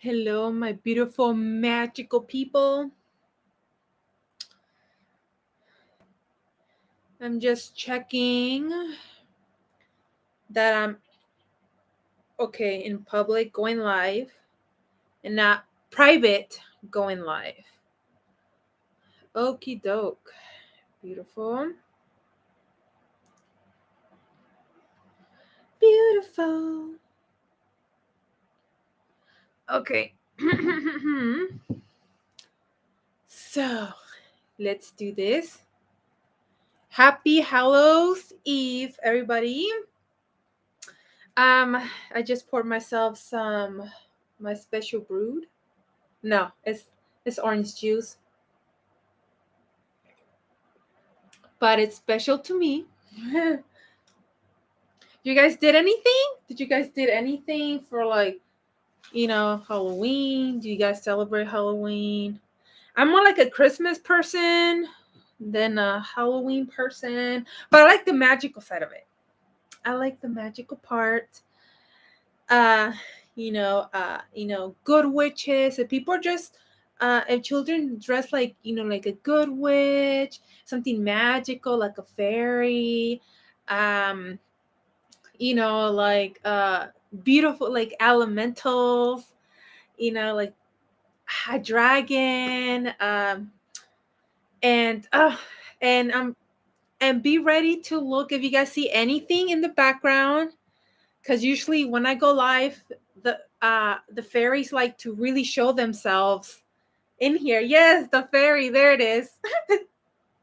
Hello, my beautiful, magical people. I'm just checking that I'm okay in public going live and not private going live. Okie doke. Beautiful. Beautiful. Okay. So, let's do this. Happy Hallows Eve, everybody. I just poured myself some my special brewed. No, it's orange juice, but it's special to me. You guys did anything? Did you guys did anything for Halloween? Do you guys celebrate Halloween? I'm more like a Christmas person than a Halloween person, but I like the magical side of it. I like the magical part. uh good witches. If people are just if children dress like like a good witch, something magical like a fairy, um beautiful like elementals, like a dragon, and and be ready to look if you guys see anything in the background, because usually when I go live, the fairies like to really show themselves in here. Yes, the fairy, there it is.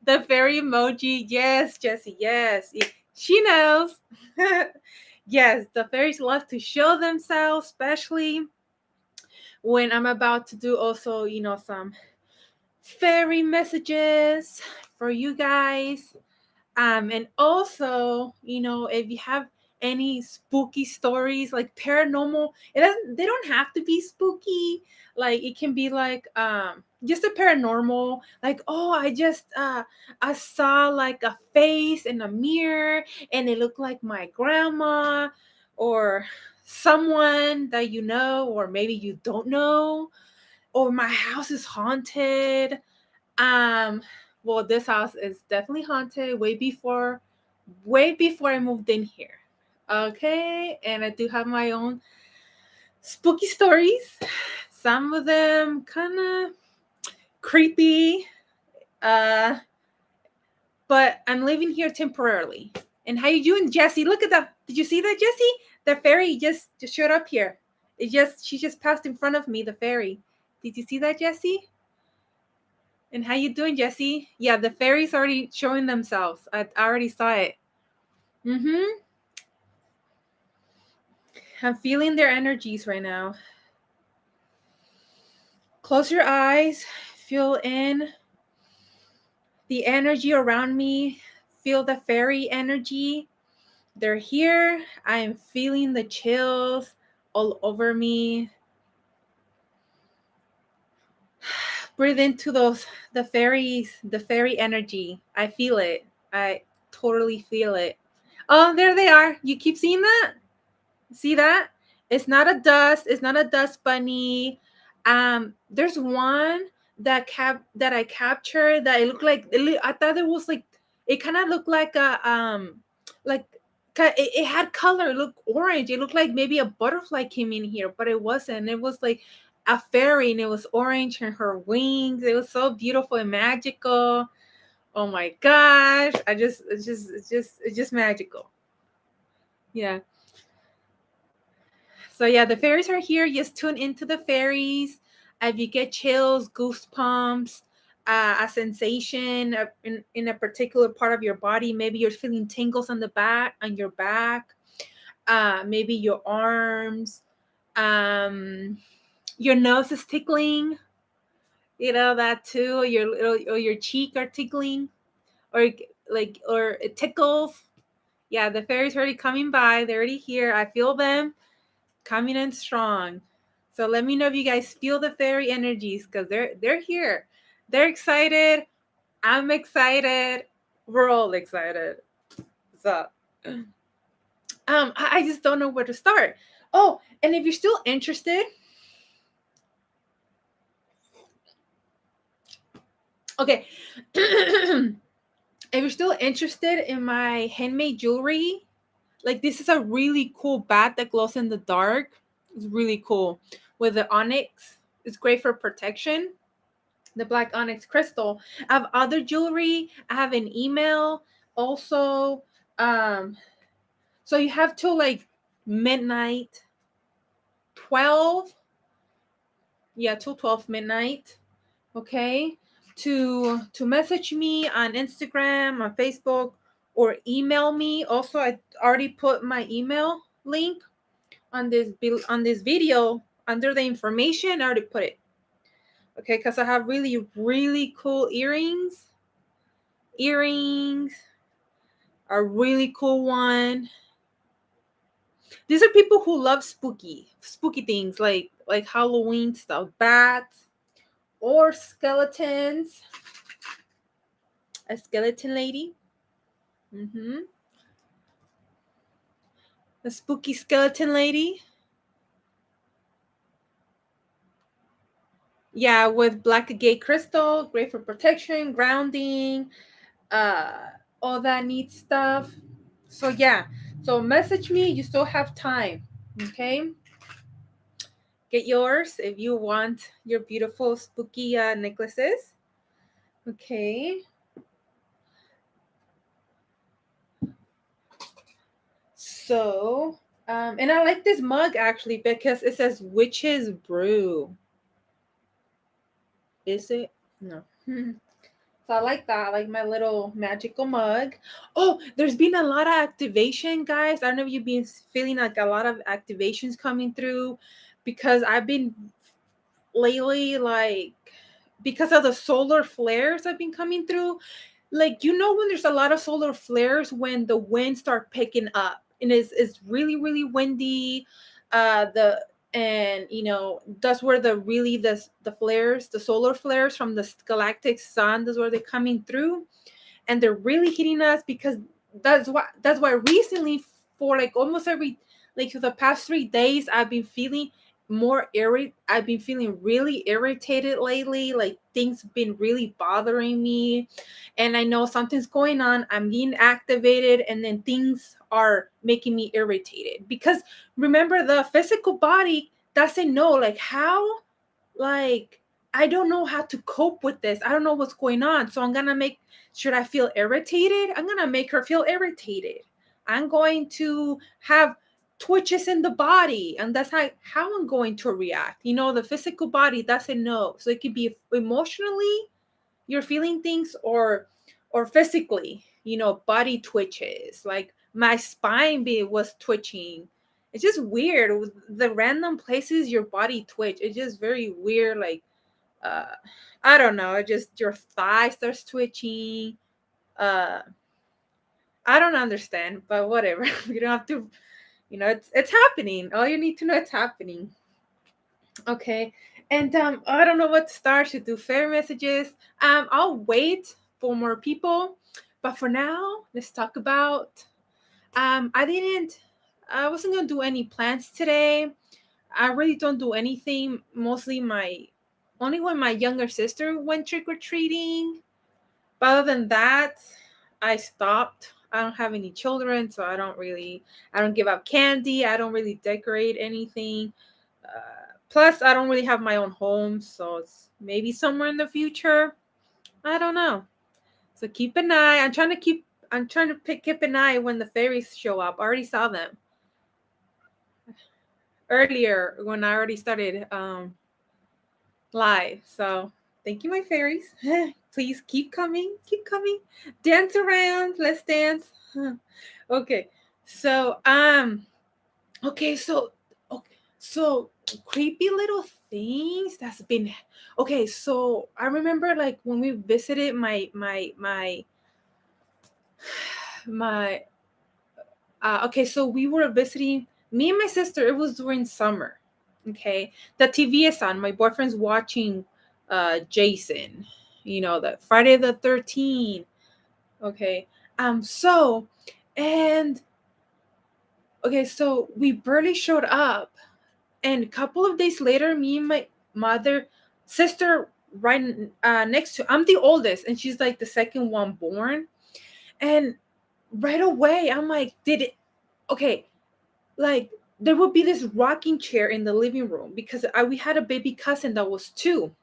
The fairy emoji. Yes, Jessie, yes. She knows. Yes, the fairies love to show themselves, especially when I'm about to do also, some fairy messages for you guys. And also, if you have any spooky stories, like paranormal, they don't have to be spooky. Like it can be like just a paranormal, like, oh, I saw like a face in a mirror and it looked like my grandma, or someone that you know, or maybe you don't know, or my house is haunted. um, well, this house is definitely haunted way before I moved in here. Okay, and I do have my own spooky stories. Some of them kind of creepy. Uh, but I'm living here temporarily. And how you doing, Jesse? Look at that. Did you see that, Jesse? The fairy just showed up here. She just passed in front of me, the fairy. Did you see that, Jesse? And how you doing, Jesse? Yeah, the fairies already showing themselves. I already saw it. Mm-hmm. I'm feeling their energies right now. Close your eyes. Feel in the energy around me. Feel the fairy energy. They're here. I am feeling the chills all over me. Breathe into the fairy energy. I feel it. I totally feel it. Oh, there they are. You keep seeing that? See that? It's not a dust. It's not a dust bunny. There's one that I captured that it looked like I thought it was like, it kind of looked like a like it had color. It looked orange. It looked like maybe a butterfly came in here, but it wasn't. It was like a fairy, and it was orange, and her wings. It was so beautiful and magical. Oh my gosh! It's just magical. Yeah. So yeah, the fairies are here. Just tune into the fairies. If you get chills, goosebumps, a sensation in a particular part of your body, maybe you're feeling tingles on your back, maybe your arms, um, your nose is tickling. You know that too. Or your cheek are tickling, or or it tickles. Yeah, the fairies are already coming by. They're already here. I feel them coming in strong. So let me know if you guys feel the fairy energies, because they're here. They're excited. I'm excited. We're all excited. So I just don't know where to start. Oh, and if you're still interested, Okay. If you're still interested in my handmade jewelry, like this is a really cool bat that glows in the dark. It's really cool with the onyx. It's great for protection. The black onyx crystal. I have other jewelry. I have an email also. Um, so you have till like midnight, 12. Yeah, till 12 midnight. Okay, to message me on Instagram, on Facebook, or email me. Also, I already put my email link on this video under the information. I already put it. Okay, because I have really cool earrings. Earrings are really cool one. These are people who love spooky things like Halloween stuff, bats or skeletons. A skeleton lady. Mm-hmm. A spooky skeleton lady. Yeah, with black agate crystal, great for protection, grounding, uh, all that neat stuff. So yeah, so message me. You still have time. Okay, get yours if you want your beautiful spooky necklaces. Okay. So, and I like this mug actually because it says witch's brew. Is it? No. So I like that. I like my little magical mug. Oh, there's been a lot of activation, guys. I don't know if you've been feeling like a lot of activations coming through because I've been lately, like, because of the solar flares I've been coming through. Like, when there's a lot of solar flares when the winds start picking up and it's really windy. The and that's where the flares, the solar flares from the galactic sun, that's where they're coming through, and they're really hitting us because that's why recently, for like almost every, like for the past 3 days, I've been feeling really irritated lately. Like things been really bothering me, and I know something's going on. I'm being activated, and then things are making me irritated because remember, the physical body doesn't know like how, like, I don't know how to cope with this. I don't know what's going on. So I'm going to should I feel irritated? I'm going to make her feel irritated. I'm going to have twitches in the body. And that's how I'm going to react. The physical body doesn't know. So it could be emotionally, you're feeling things, or physically, body twitches. Like my was twitching. It's just weird with the random places your body twitch. It's just very weird. Like, uh I don't know, it just, your thigh starts twitching. uh I don't understand, but whatever. You don't have to, it's happening. All you need to know, it's happening. Okay. And I don't know what to start. Should do fair messages. I'll wait for more people, but for now, let's talk about. I wasn't gonna do any plans today. I really don't do anything. Mostly only when my younger sister went trick or treating. But other than that, I stopped. I don't have any children, so I don't give out candy. I don't really decorate anything. Plus, I don't really have my own home, so it's maybe somewhere in the future. I don't know. So keep an eye. I'm trying to keep an eye when the fairies show up. I already saw them earlier when I already started live. So thank you, my fairies. Please keep coming. Keep coming. Dance around. Let's dance. Okay. So okay, so creepy little things that's been. Okay, so I remember like when we visited my okay, so we were visiting, me and my sister. It was during summer. Okay, the TV is on. My boyfriend's watching Jason, the Friday the 13th. Okay. So, and okay, so we barely showed up. And a couple of days later, me and my mother sister right next to, I'm the oldest, and she's like the second one born. And right away, I'm like, did it, okay, like there would be this rocking chair in the living room because we had a baby cousin that was 2.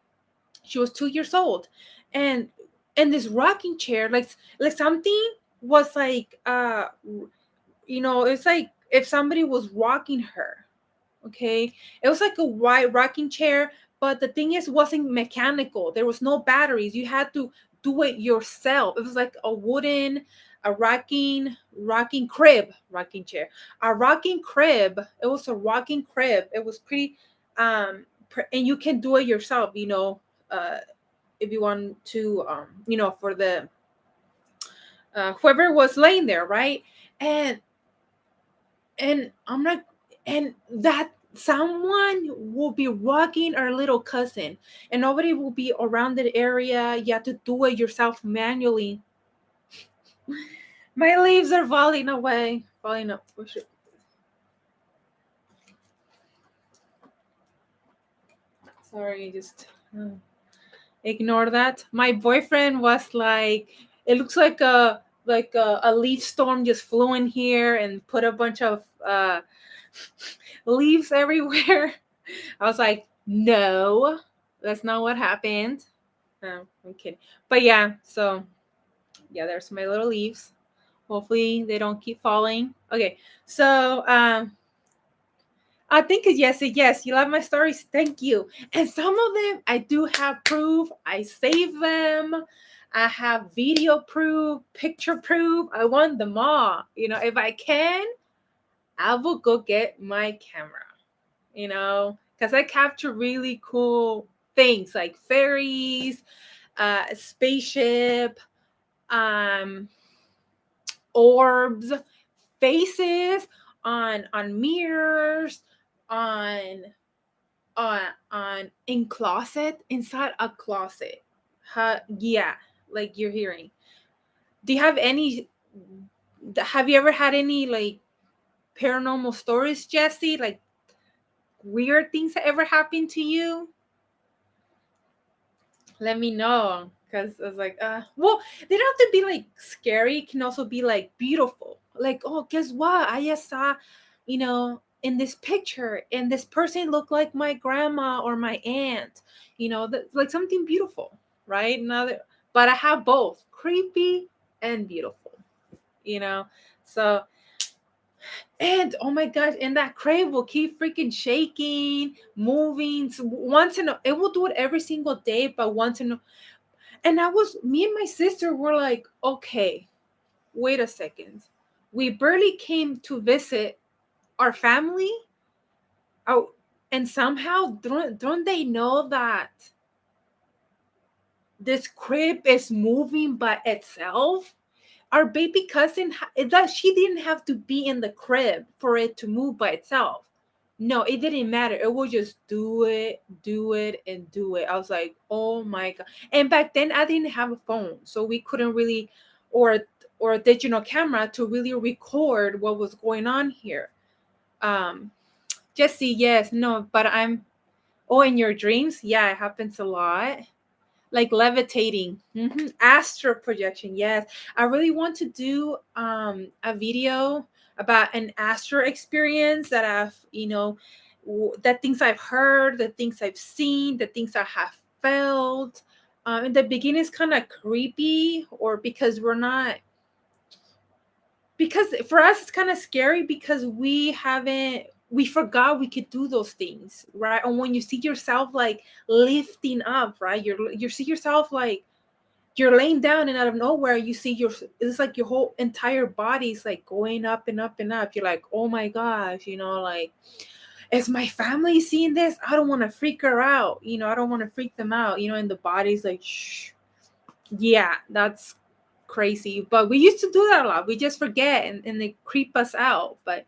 She was 2 years old, and this rocking chair, like something was like, it's like if somebody was rocking her. Okay, it was like a white rocking chair, but the thing is, it wasn't mechanical. There was no batteries. You had to do it yourself. It was like a rocking crib, rocking chair, a rocking crib. It was a rocking crib. It was pretty, and you can do it yourself. If you want to, for the whoever was laying there, right? And I'm like, and that someone will be rocking our little cousin, and nobody will be around the area. You have to do it yourself manually. My leaves are falling away, falling up. Sorry, just ignore that. My boyfriend was like, it looks like a leaf storm just flew in here and put a bunch of leaves everywhere. I was like, no, that's not what happened. No, I'm kidding. But yeah, so yeah, there's my little leaves. Hopefully they don't keep falling. Okay, so I think it's yes, yes. You love my stories. Thank you. And some of them I do have proof. I save them. I have video proof, picture proof. I want them all. If I can, I will go get my camera. Because I capture really cool things like fairies, spaceship, um, orbs, faces on mirrors, on in closet, inside a closet. Yeah, like you're hearing. Do you have any? Have you ever had any like paranormal stories, Jesse? Like weird things that ever happened to you? Let me know, because I was like, well, they don't have to be like scary. It can also be like beautiful. Like, oh, guess what? I just saw, in this picture, and this person looked like my grandma or my aunt. Like something beautiful, right? But I have both creepy and beautiful. You know, so and oh my gosh, and that crate will keep freaking shaking, moving. So once in a, it will do it every single day, but once in a, and me and my sister were like, okay, wait a second. We barely came to visit our family. Oh, and somehow don't they know that this crib is moving by itself? Our baby cousin, that she didn't have to be in the crib for it to move by itself. No, it didn't matter. It would just do it, and do it. I was like, oh my god. And back then I didn't have a phone, so we couldn't really, or a digital camera to really record what was going on here. Jesse, yes, no, but oh, in your dreams, yeah, it happens a lot. Like levitating, astral projection. Yes, I really want to do a video about an astral experience that I've, the things I've heard, the things I've seen, the things I have felt. In the beginning, it's kind of creepy, or because we're not, because for us it's kind of scary because we forgot we could do those things, right? And when you see yourself like lifting up, right, you see yourself like you're laying down, and out of nowhere you see it's like your whole entire body's like going up and up and up. You're like, oh my gosh, like, is my family seeing this? I don't want to freak her out, I don't want to freak them out, and the body's like, shh. Yeah, that's crazy. But we used to do that a lot. We just forget, and they creep us out. But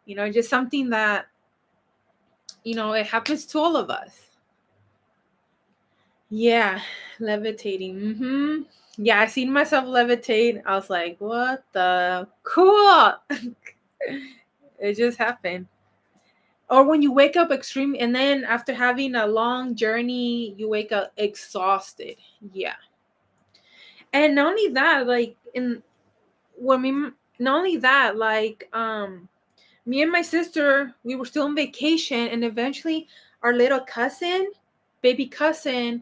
just something that it happens to all of us. Yeah, levitating. Yeah, I seen myself levitate. I was like, what the cool. It just happened. or when you wake up extreme, and then after having a long journey, you wake up exhausted. Yeah. And not only that, like in when we not only that, like me and my sister, we were still on vacation, and eventually our little cousin, baby cousin,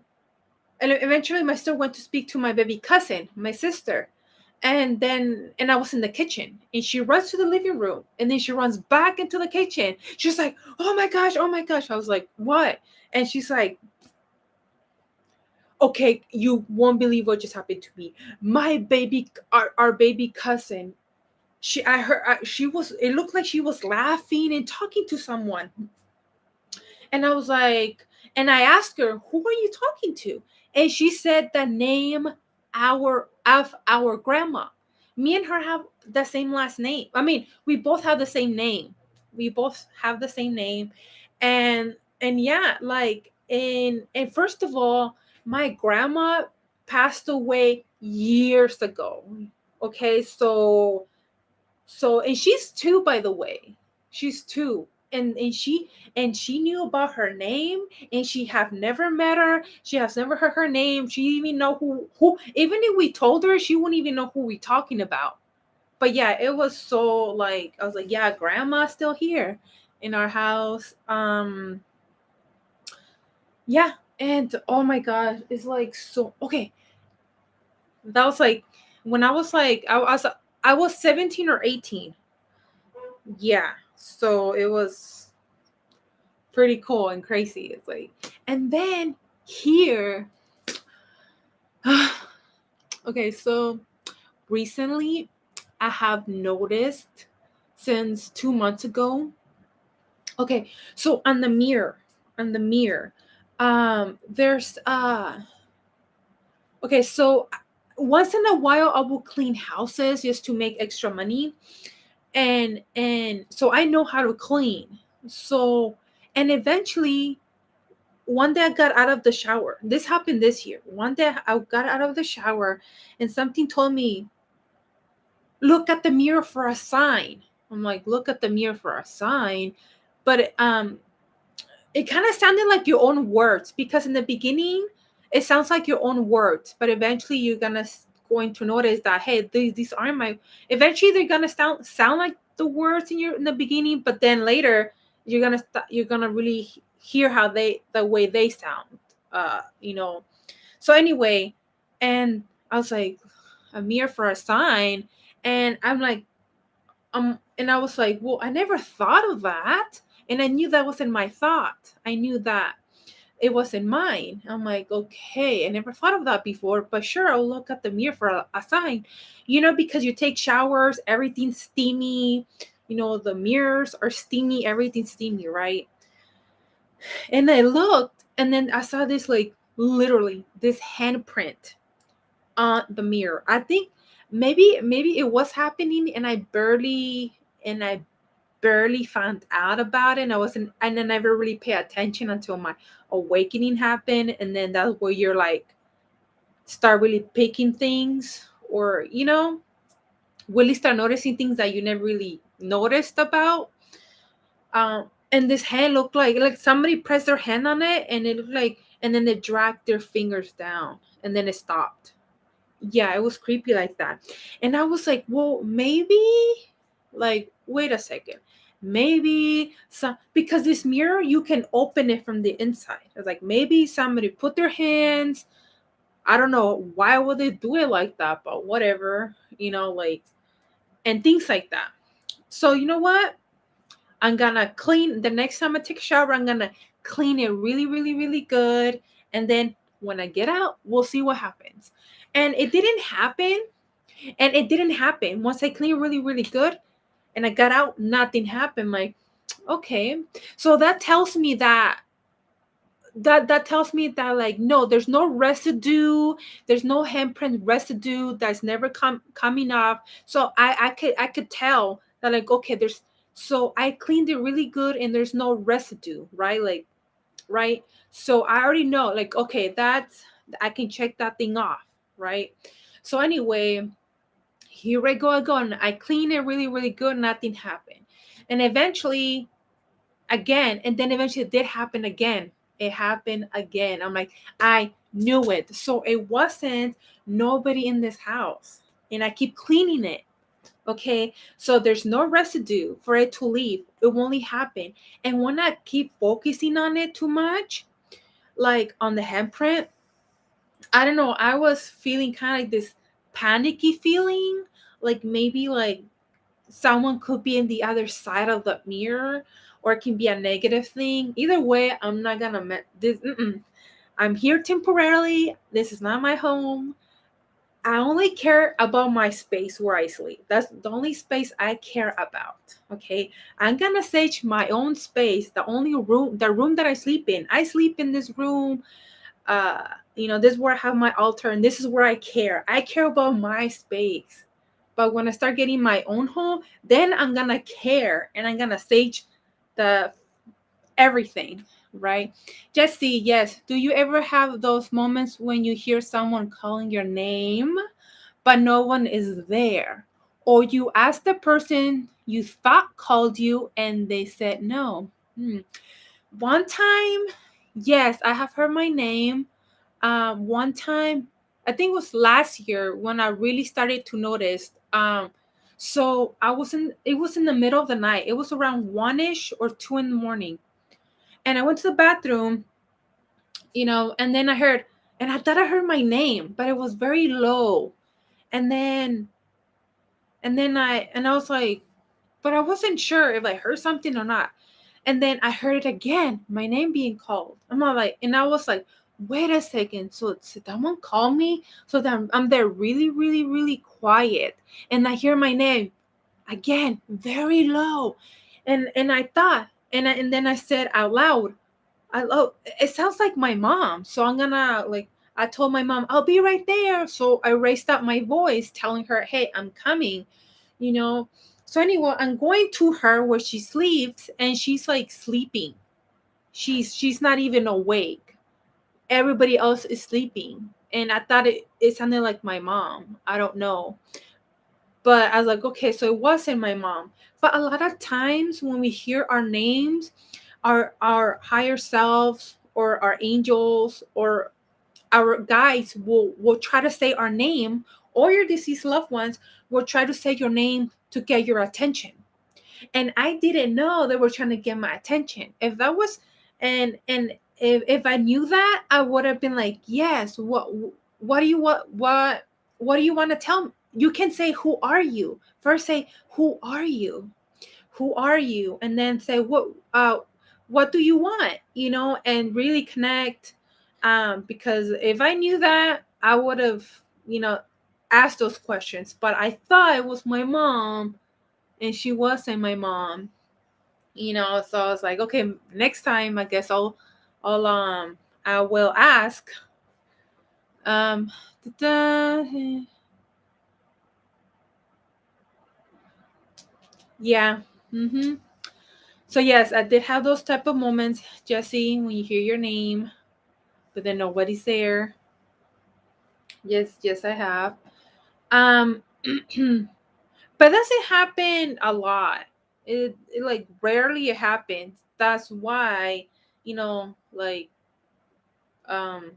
and eventually my sister went to speak to my baby cousin, my sister. And I was in the kitchen, and she runs to the living room, and then she runs back into the kitchen. She's like, "Oh my gosh, oh my gosh." I was like, "What?" And she's like, "Okay, you won't believe what just happened to me. My baby, our baby cousin, she was, it looked like she was laughing and talking to someone." And I was like, and I asked her, "Who are you talking to?" And she said the name of our grandma. Me and her have the same last name. I mean, we both have the same name. We both have the same name. And yeah, like, and first of all, my grandma passed away years ago. Okay, so and she's two, by the way. She's two. And she knew about her name, and she have never met her. She has never heard her name. She even know who even if we told her, she wouldn't even know who we talking about. But yeah, it was so, like, I was like, yeah, grandma's still here in our house. Yeah, and oh my god, it's like, so okay. That was like when I was like, I was 17 or 18. Yeah. So it was pretty cool and crazy. It's like, and then here, okay, so recently I have noticed since 2 months ago. Okay, so on the mirror, there's okay, so once in a while I will clean houses just to make extra money, and so I know how to clean. So, and eventually one day I got out of the shower. This happened this year. One day I got out of the shower, and something told me, look at the mirror for a sign. I'm like, look at the mirror for a sign. But it kind of sounded like your own words, because in the beginning it sounds like your own words, but eventually you're going to notice that, hey, these aren't my. Eventually they're gonna sound like the words in the beginning, but then later you're gonna really hear how the way they sound. You know. So anyway, and I was like, a mirror for a sign, and I'm like, and I was like, well, I never thought of that. And I knew that wasn't my thought. I knew that it wasn't mine. I'm like, okay, I never thought of that before, but sure, I'll look at the mirror for a sign. Because you take showers, everything's steamy. The mirrors are steamy, everything's steamy, right? And I looked, and then I saw this, like, literally this handprint on the mirror. I think maybe it was happening, and I barely found out about it. And I never really pay attention until my awakening happened. And then that's where you're like, start really picking things, or really start noticing things that you never really noticed about. And this hand looked like somebody pressed their hand on it, and it looked like, and then they dragged their fingers down, and then it stopped. Yeah, it was creepy like that. And I was like, well, maybe, like, wait a second. Maybe some, because this mirror, you can open it from the inside. It's like, maybe somebody put their hands. I don't know why would they do it like that, but whatever, like, and things like that. So you know what? I'm gonna clean the next time I take a shower. I'm gonna clean it really, really, really good, and then when I get out, we'll see what happens. And it didn't happen. And it didn't happen. Once I cleaned really, really good, and I got out, nothing happened. Like, okay, so that tells me that like, no, there's no residue, there's no handprint residue that's never coming off. So I could tell that, like, okay, there's, so I cleaned it really good, and there's no residue, right? Like, right. So I already know, like, okay, that's, I can check that thing off, right? So anyway, here I go again. I clean it really, really good. Nothing happened. And eventually, again. And then eventually it did happen again. It happened again. I'm like, I knew it. So it wasn't nobody in this house. And I keep cleaning it. Okay. So there's no residue for it to leave. It won't only happen. And when I keep focusing on it too much, like on the handprint, I don't know, I was feeling kind of like this panicky feeling. Like maybe like someone could be in the other side of the mirror, or it can be a negative thing. Either way, I'm not gonna this. I'm here temporarily. This is not my home. I only care about my space where I sleep. That's the only space I care about. Okay. I'm gonna sage my own space, the room that I sleep in. I sleep in this room. This is where I have my altar, and this is where I care about my space. But when I start getting my own home, then I'm gonna care, and I'm gonna sage the everything, right? Jesse, yes, do you ever have those moments when you hear someone calling your name but no one is there, or you ask the person you thought called you and they said no? One time, yes, I have heard my name. One time, I think it was last year when I really started to notice. So I was in. It was in the middle of the night. It was around 1ish or 2 in the morning, and I went to the bathroom. And then I heard, and I thought I heard my name, but it was very low. And then I was like, but I wasn't sure if I heard something or not. And then I heard it again, my name being called. And I was like, wait a second. So someone called me? So that I'm there really, really, really quiet. And I hear my name again, very low. And I thought, and then I said out loud, it sounds like my mom. So I'm gonna like, I told my mom, I'll be right there. So I raised up my voice telling her, hey, I'm coming, you know. So anyway, I'm going to her where she sleeps, and she's like sleeping. She's not even awake. Everybody else is sleeping. And I thought it sounded like my mom. I don't know. But I was like, okay, so it wasn't my mom. But a lot of times when we hear our names, our higher selves or our angels or our guides will try to say our name, or your deceased loved ones will try to say your name to get your attention. And I didn't know they were trying to get my attention. If that was, and if I knew that, I would have been like, yes. What do you what do you want to tell me? You can say, who are you? First, say, who are you? Who are you? And then say, what do you want? And really connect. Because if I knew that, I would have, asked those questions. But I thought it was my mom, and she wasn't my mom. So I was like, okay, next time I guess I'll I will ask. um yeah. Mm-hmm. So yes, I did have those type of moments, Jesse, when you hear your name but then nobody's there. Yes, I have. um but doesn't happen a lot. It like rarely it happens. That's why, like, um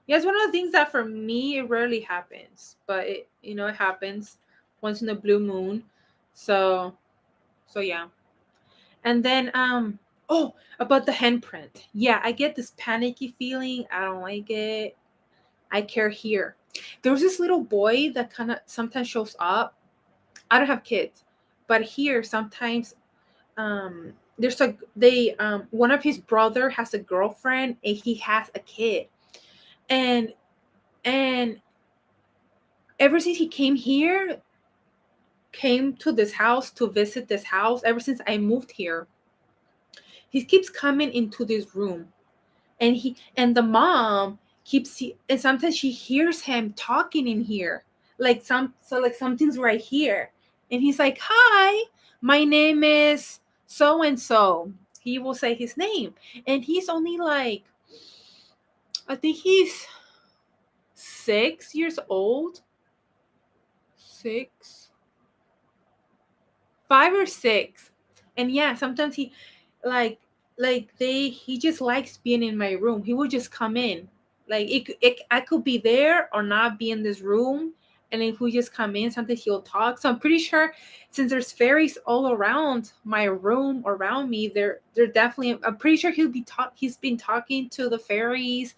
yeah, it's one of the things that for me it rarely happens, but it happens once in a blue moon. So yeah. And then oh, about the handprint. Yeah, I get this panicky feeling. I don't like it. I care here. There was this little boy that kind of sometimes shows up. I don't have kids, but here sometimes there's a they one of his brother has a girlfriend and he has a kid. And and ever since he came to this house to visit this house, ever since I moved here, he keeps coming into this room. And the mom and sometimes she hears him talking in here, like like something's right here. And he's like, hi, my name is so and so. He will say his name. And he's only like, I think he's 6 years old. 6, 5 or 6. And yeah, sometimes like he just likes being in my room. He would just come in, like I could be there or not be in this room, and if we just come in, sometimes he'll talk. So I'm pretty sure, since there's fairies all around my room, around me, they're definitely. I'm pretty sure he's been talking to the fairies,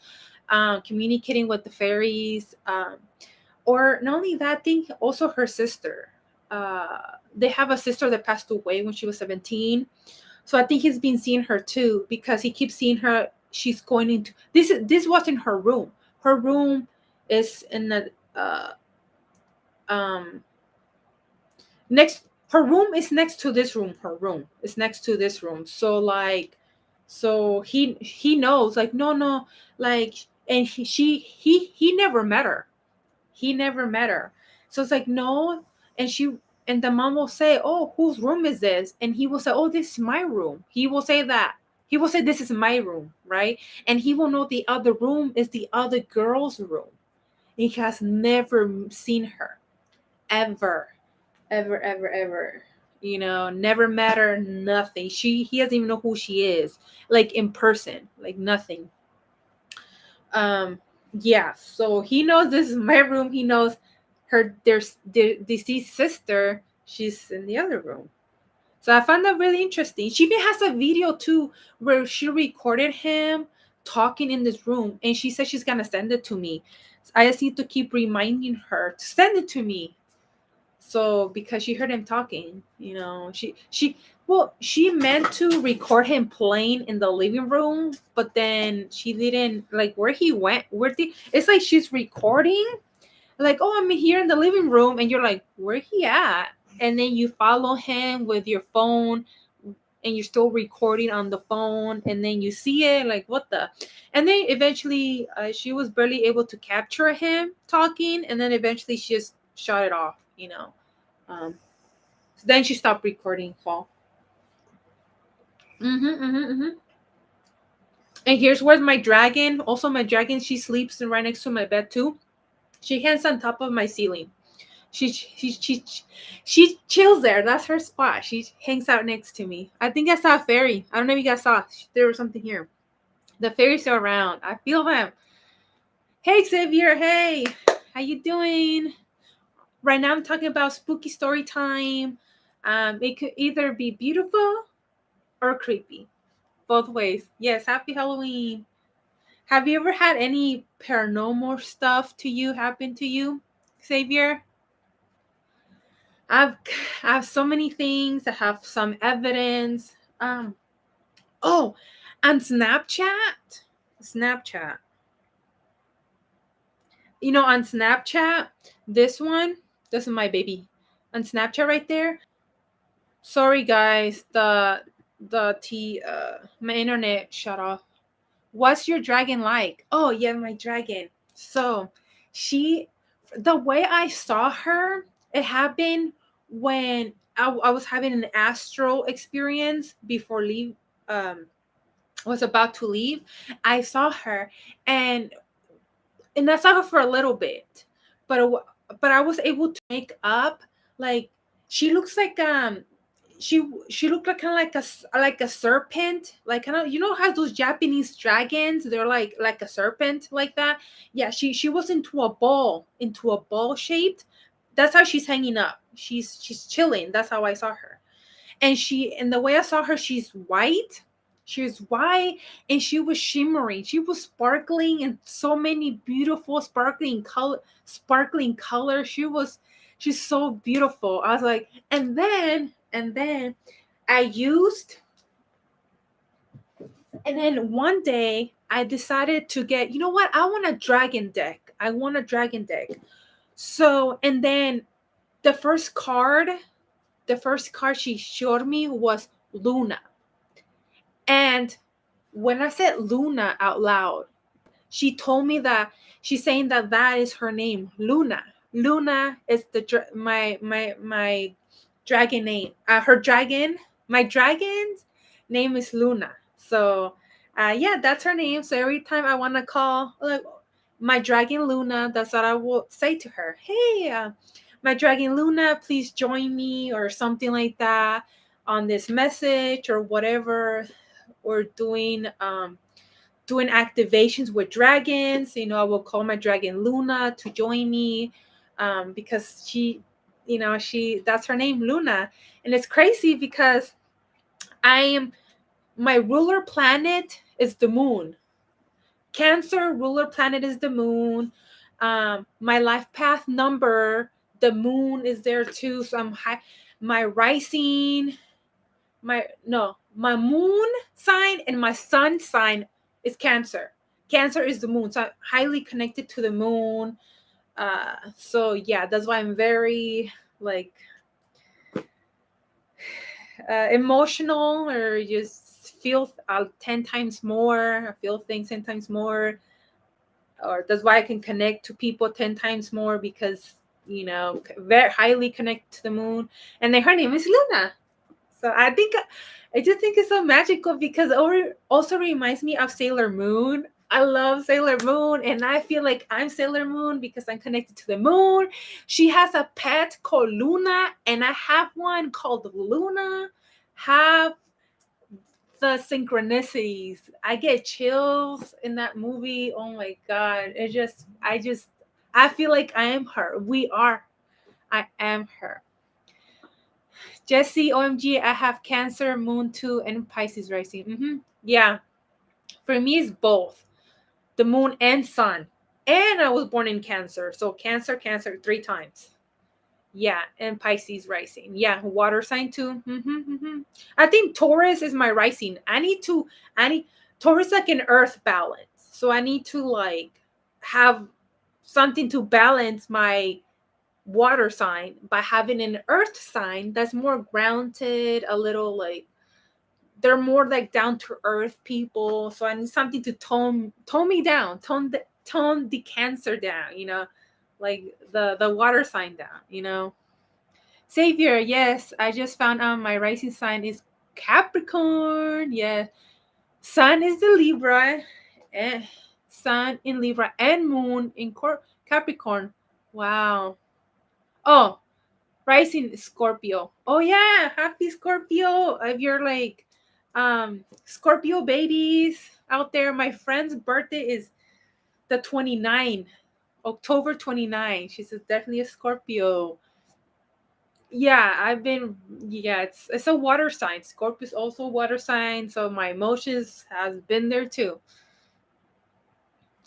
communicating with the fairies, or not only that. I think also her sister. They have a sister that passed away when she was 17, so I think he's been seeing her too, because he keeps seeing her. She's going into this wasn't her room. Her room is in the um next her room is next to this room. Her room is next to this room. So like, so he knows, like, no, like, and he never met her. He never met her. So it's like, no. And the mom will say, oh, whose room is this? And he will say, oh, this is my room. He will say that. He will say, this is my room, right? And he will know the other room is the other girl's room. He has never seen her, ever, ever. Never met her, nothing. He doesn't even know who she is, like, in person, like nothing. Yeah, so he knows this is my room. He knows there's the deceased sister, she's in the other room. So I found that really interesting. She even has a video too, where she recorded him talking in this room, and she said she's gonna send it to me. I just need to keep reminding her to send it to me. So because she heard him talking, she meant to record him playing in the living room, but then she didn't, like, where he went. It's like she's recording, like, oh, I'm here in the living room, and you're like, where he at? And then you follow him with your phone, and you're still recording on the phone, and then you see it, like, what the. And then eventually, she was barely able to capture him talking, and then eventually she just shut it off. um, so then she stopped recording. Fall. And here's where my dragon. Also, my dragon. She sleeps right next to my bed too. She hangs on top of my ceiling. She chills there. That's her spot. She hangs out next to me. I think I saw a fairy. I don't know if you guys saw. There was something here. The fairies are around. I feel them. Hey Xavier. Hey, how you doing? Right now I'm talking about spooky story time. It could either be beautiful or creepy. Both ways. Yes, happy Halloween. Have you ever had any paranormal stuff to you happen to you, Xavier? I've I have so many things. I have some evidence. Oh, on Snapchat. On Snapchat, this is my baby. On Snapchat right there. Sorry guys, my internet shut off. What's your dragon like? Oh, yeah, my dragon. So, she, the way I saw her, it happened when I was having an astral experience before leave. Was about to leave. I saw her, and I saw her for a little bit, but I was able to make up, like, she looks like she looked like kind of like a serpent, like, kind of, how those Japanese dragons, they're like a serpent, like that. Yeah, she was into a ball shaped. That's how she's hanging up. She's chilling. That's how I saw her. And the way I saw her, she's white. She was white, and she was shimmering. She was sparkling in so many beautiful sparkling color. She's so beautiful. I was like, and then I used and then one day I decided to get, you know what? I want a dragon deck. I want a dragon deck. So, and then the first card, the first card she showed me was Luna. And when I said Luna out loud, she told me that she's saying that is her name, Luna. Luna is my dragon name. My dragon's name is Luna. So, yeah, that's her name. So every time I want to call, like, my dragon Luna, that's what I will say to her. Hey, my dragon Luna, please join me, or something like that. on this message or whatever, or doing activations with dragons. I will call my dragon Luna to join me, because she that's her name, Luna. And it's crazy because I am my ruler planet is the moon. Cancer ruler planet is the moon. My life path number, the moon is there too. So I'm high. My rising, my moon sign and my sun sign is Cancer. Cancer is the moon, so I'm highly connected to the moon. So yeah, that's why I'm very like emotional, or just feel 10 times more. I feel things 10 times more, or that's why I can connect to people 10 times more, because very highly connected to the moon. And then her name is Luna. So I just think it's so magical, because it also reminds me of Sailor Moon. I love Sailor Moon, and I feel like I'm Sailor Moon because I'm connected to the moon. She has a pet called Luna, and I have one called Luna. Have the synchronicities. I get chills in that movie. Oh my god. I feel like I am her. I am her. Jesse, OMG, I have Cancer, Moon 2, and Pisces rising. Yeah. For me, it's both the moon and sun. And I was born in Cancer. So Cancer, Cancer, 3 times. Yeah. And Pisces rising. Yeah. Water sign too. I think Taurus is my rising. Taurus like an earth balance. So I need to like have something to balance my water sign by having an earth sign that's more grounded, a little like they're more like down to earth people. So I need something to tone me down, tone the Cancer down, like the water sign down. Savior, yes, I just found out my rising sign is Capricorn. Yeah, Sun is the Libra, and Sun in Libra, and Moon in Capricorn. Wow. Oh, rising Scorpio. Oh yeah, happy Scorpio. If you're like Scorpio babies out there, my friend's birthday is the 29, October 29. She says definitely a Scorpio. Yeah, it's a water sign. Scorpio is also a water sign, so my emotions has been there too.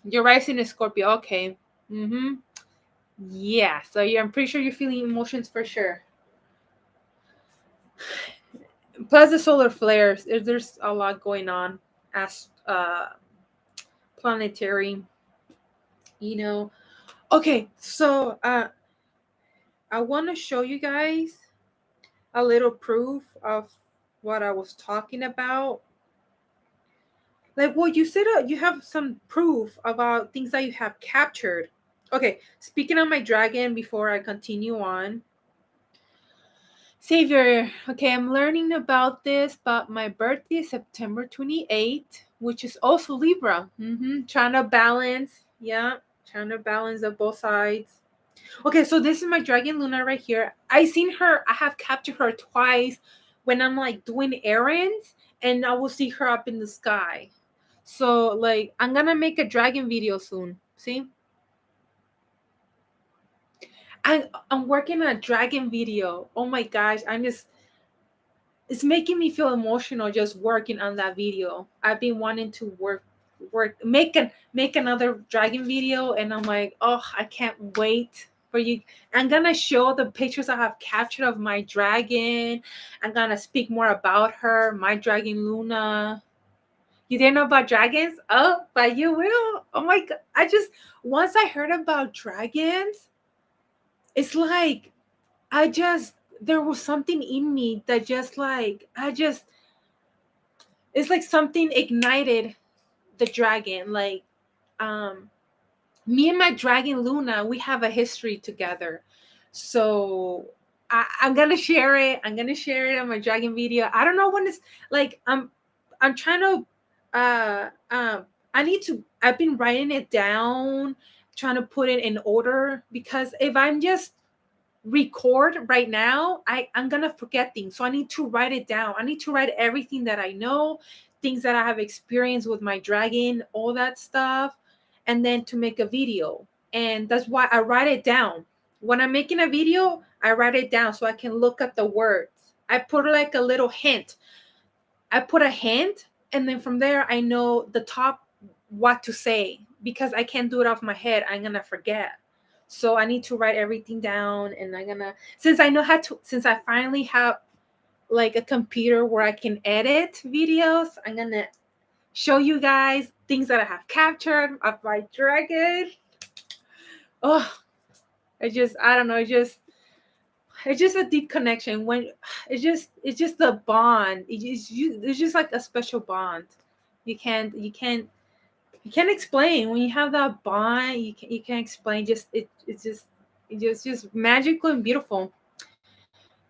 Your rising is Scorpio. Okay. Mm-hmm. Yeah, so I'm pretty sure you're feeling emotions for sure. Plus the solar flares, there's a lot going on as planetary, you know. Okay, so I want to show you guys a little proof of what I was talking about. Like, well, you said you have some proof about things that you have captured. Okay, speaking of my dragon, before I continue on, Savior, okay, I'm learning about this, but my birthday is September 28th, which is also Libra. Trying to balance, yeah, trying to balance of both sides. Okay, so this is my dragon Luna right here. I have captured her twice when I'm like doing errands, and I will see her up in the sky. So like I'm gonna make a dragon video soon. See? I'm working on a dragon video. Oh my gosh, it's making me feel emotional just working on that video. I've been wanting to make another dragon video, and I'm like, oh, I can't wait for you. I'm gonna show the pictures I have captured of my dragon. I'm gonna speak more about her, my dragon Luna. You didn't know about dragons? Oh, but you will. Oh my god. Once I heard about dragons, it's like there was something in me that it's like something ignited the dragon. Like me and my dragon Luna, we have a history together. So I'm gonna share it. I'm gonna share it on my dragon video. I don't know when it's like I'm trying to I've been writing it down, trying to put it in order, because if I'm just record right now, I'm gonna forget things. So I need to write it down. I need to write everything that I know, things that I have experienced with my dragon, all that stuff, and then to make a video. And that's why I write it down. When I'm making a video, I write it down so I can look at the words. I put like a little hint. I put a hint, and then from there I know the top what to say, because I can't do it off my head. I'm gonna forget. So I need to write everything down, and I'm gonna, since I know how to, since I finally have like a computer where I can edit videos, I'm gonna show you guys things that I have captured of my dragon. Oh, I don't know, it's just a deep connection. When it's just the bond. It's just like a special bond. You can't explain when you have that bond. You can't explain. It's just magical and beautiful.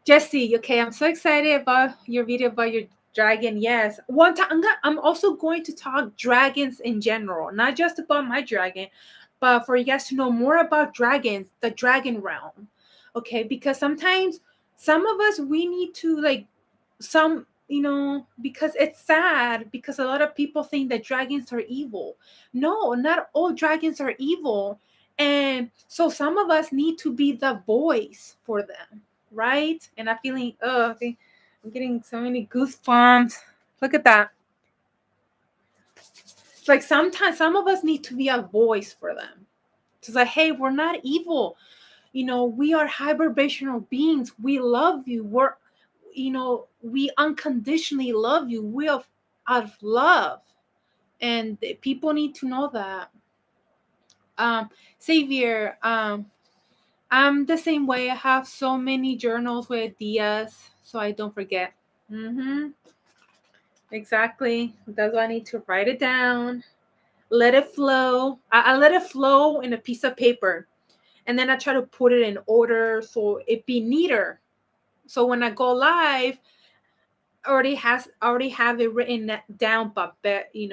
Jesse, okay, I'm so excited about your video about your dragon. Yes, one time I'm also going to talk dragons in general, not just about my dragon, but for you guys to know more about dragons, the dragon realm. Okay, because sometimes some of us we need to like some, because it's sad, because a lot of people think that dragons are evil. No, not all dragons are evil. And so some of us need to be the voice for them, right? And I'm feeling, I'm getting so many goosebumps. Look at that. It's like sometimes some of us need to be a voice for them. It's like, hey, we're not evil. We are high vibrational beings. We love you. We unconditionally love you. We are out of love. And people need to know that. Xavier, I'm the same way. I have so many journals with ideas, so I don't forget. Exactly. That's why I need to write it down. Let it flow. I let it flow in a piece of paper, and then I try to put it in order so it be neater. So when I go live, already have it written down, but in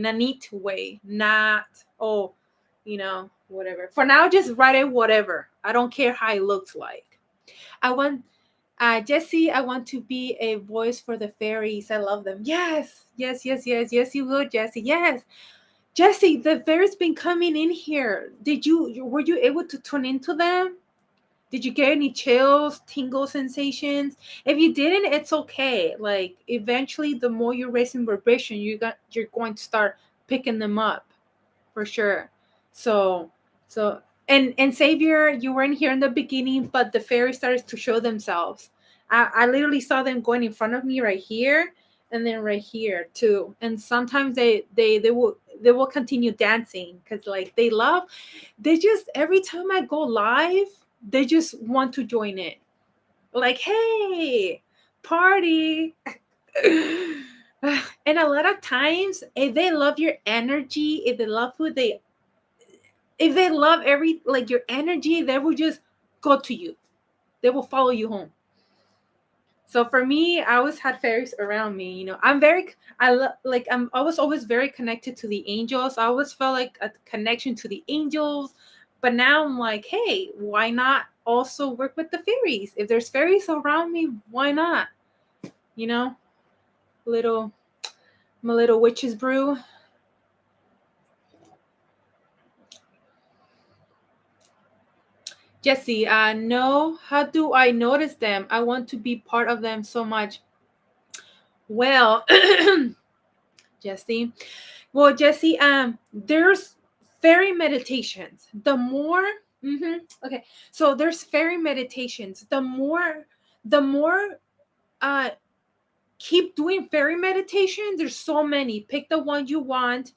a neat way, not oh, whatever. For now, just write it whatever. I don't care how it looks like. I want Jesse, I want to be a voice for the fairies. I love them. Yes, yes, yes, yes, yes. You would, Jesse. Yes, Jesse. The fairies been coming in here. Were you able to tune into them? Did you get any chills, tingle sensations? If you didn't, it's okay. Like eventually, the more you're raising vibration, you're going to start picking them up for sure. So so and Savior, you weren't here in the beginning, but the fairies started to show themselves. I literally saw them going in front of me right here, and then right here too. And sometimes they will continue dancing because like they just every time I go live, they just want to join in. Like, hey, party. And a lot of times, if they love your energy, if they love every like your energy, they will just go to you. They will follow you home. So for me, I always had fairies around me. I'm very, I was always very connected to the angels. I always felt like a connection to the angels. But now I'm like, hey, why not also work with the fairies? If there's fairies around me, why not? You know, little my little witch's brew. Jesse, no, how do I notice them? I want to be part of them so much. Well, Jesse. Well, Jesse, there's fairy meditations. Okay. So there's fairy meditations. The more, uh, keep doing fairy meditation. There's so many. Pick the one you want,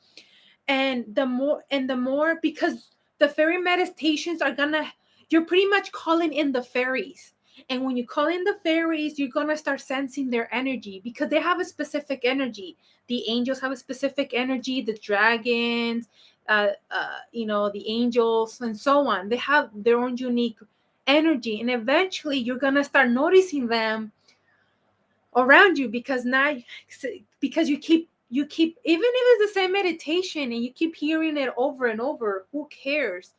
and the more because the fairy meditations are gonna you're pretty much calling in the fairies. And when you call in the fairies, you're gonna start sensing their energy because they have a specific energy. The angels have a specific energy, the dragons, the angels and so on. They have their own unique energy, and eventually you're gonna start noticing them around you because you keep, even if it's the same meditation and you keep hearing it over and over, who cares?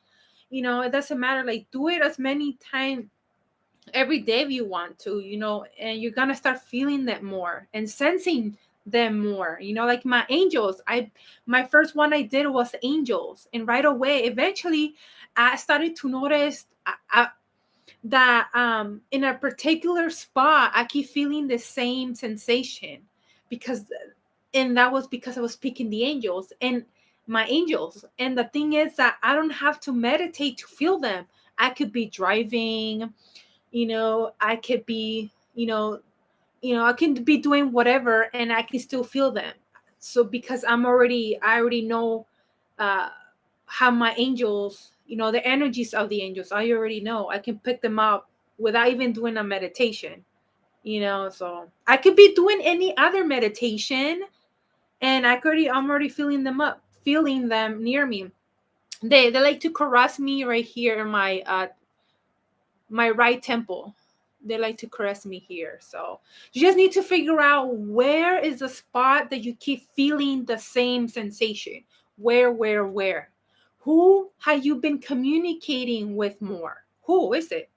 It doesn't matter. Like, do it as many times every day if you want to, and you're gonna start feeling that more and sensing them more. Like my angels. My first one I did was angels, and right away, eventually, I started to notice that in a particular spot I keep feeling the same sensation, because and that was because I was picking the angels and my angels. And the thing is that I don't have to meditate to feel them. I could be driving, I could be, I can be doing whatever and I can still feel them. So because I already know uh how my angels, the energies of the angels, I already know. I can pick them up without even doing a meditation, so I could be doing any other meditation and I'm already feeling them near me. They like to caress me right here in my right temple. They like to caress me here. So you just need to figure out where is the spot that you keep feeling the same sensation. Where? Who have you been communicating with more? Who is it?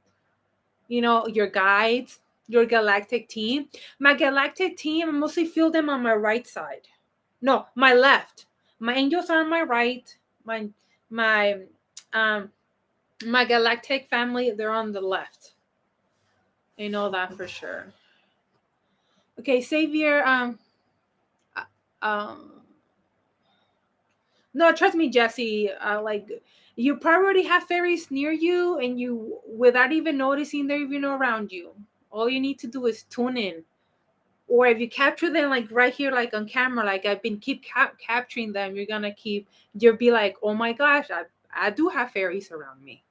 Your guides, your galactic team. My galactic team, I mostly feel them on my right side. No, my left. My angels are on my right. My um my galactic family, they're on the left. I know that for sure. Okay, Savior. Uh, um, no, trust me, Jesse. Like you probably already have fairies near you, and you, without even noticing, they're even around you. All you need to do is tune in, or if you capture them, like right here, like on camera, like I've been keep capturing them, you'll be like, oh my gosh, I do have fairies around me.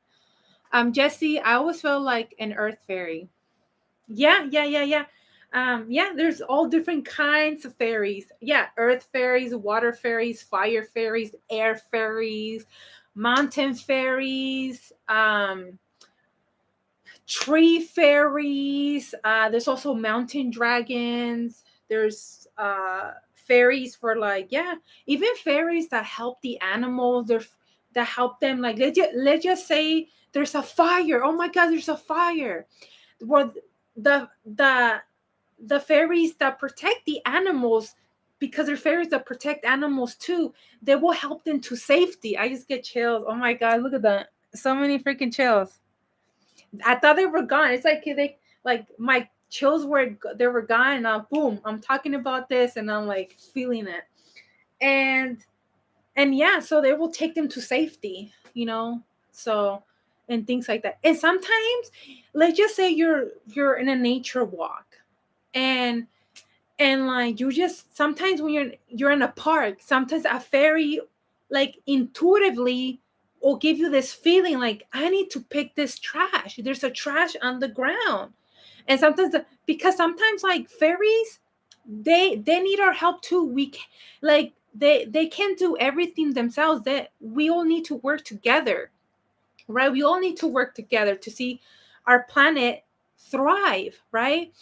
Jesse, I always felt like an earth fairy. Yeah. Yeah, there's all different kinds of fairies. Yeah, earth fairies, water fairies, fire fairies, air fairies, mountain fairies, tree fairies. There's also mountain dragons. There's fairies for, like, yeah, even fairies that help the animals. That help them. Like, let's just say there's a fire. Oh my God, there's a fire. Well, the the fairies that protect the animals, because they're fairies that protect animals too, they will help them to safety. I just get chills. Oh my God, look at that. So many freaking chills. I thought they were gone. It's like like my chills were gone. Now, boom, I'm talking about this and I'm like feeling it. And yeah, so they will take them to safety, so, and things like that. And sometimes, let's just say you're in a nature walk, and like you just, sometimes when you're in a park, sometimes a fairy, like, intuitively will give you this feeling like, I need to pick this trash. There's a trash on the ground. And sometimes because sometimes, like, fairies, they need our help too. Like, they can't do everything themselves. That we all need to work together, right? We all need to work together to see our planet thrive, right?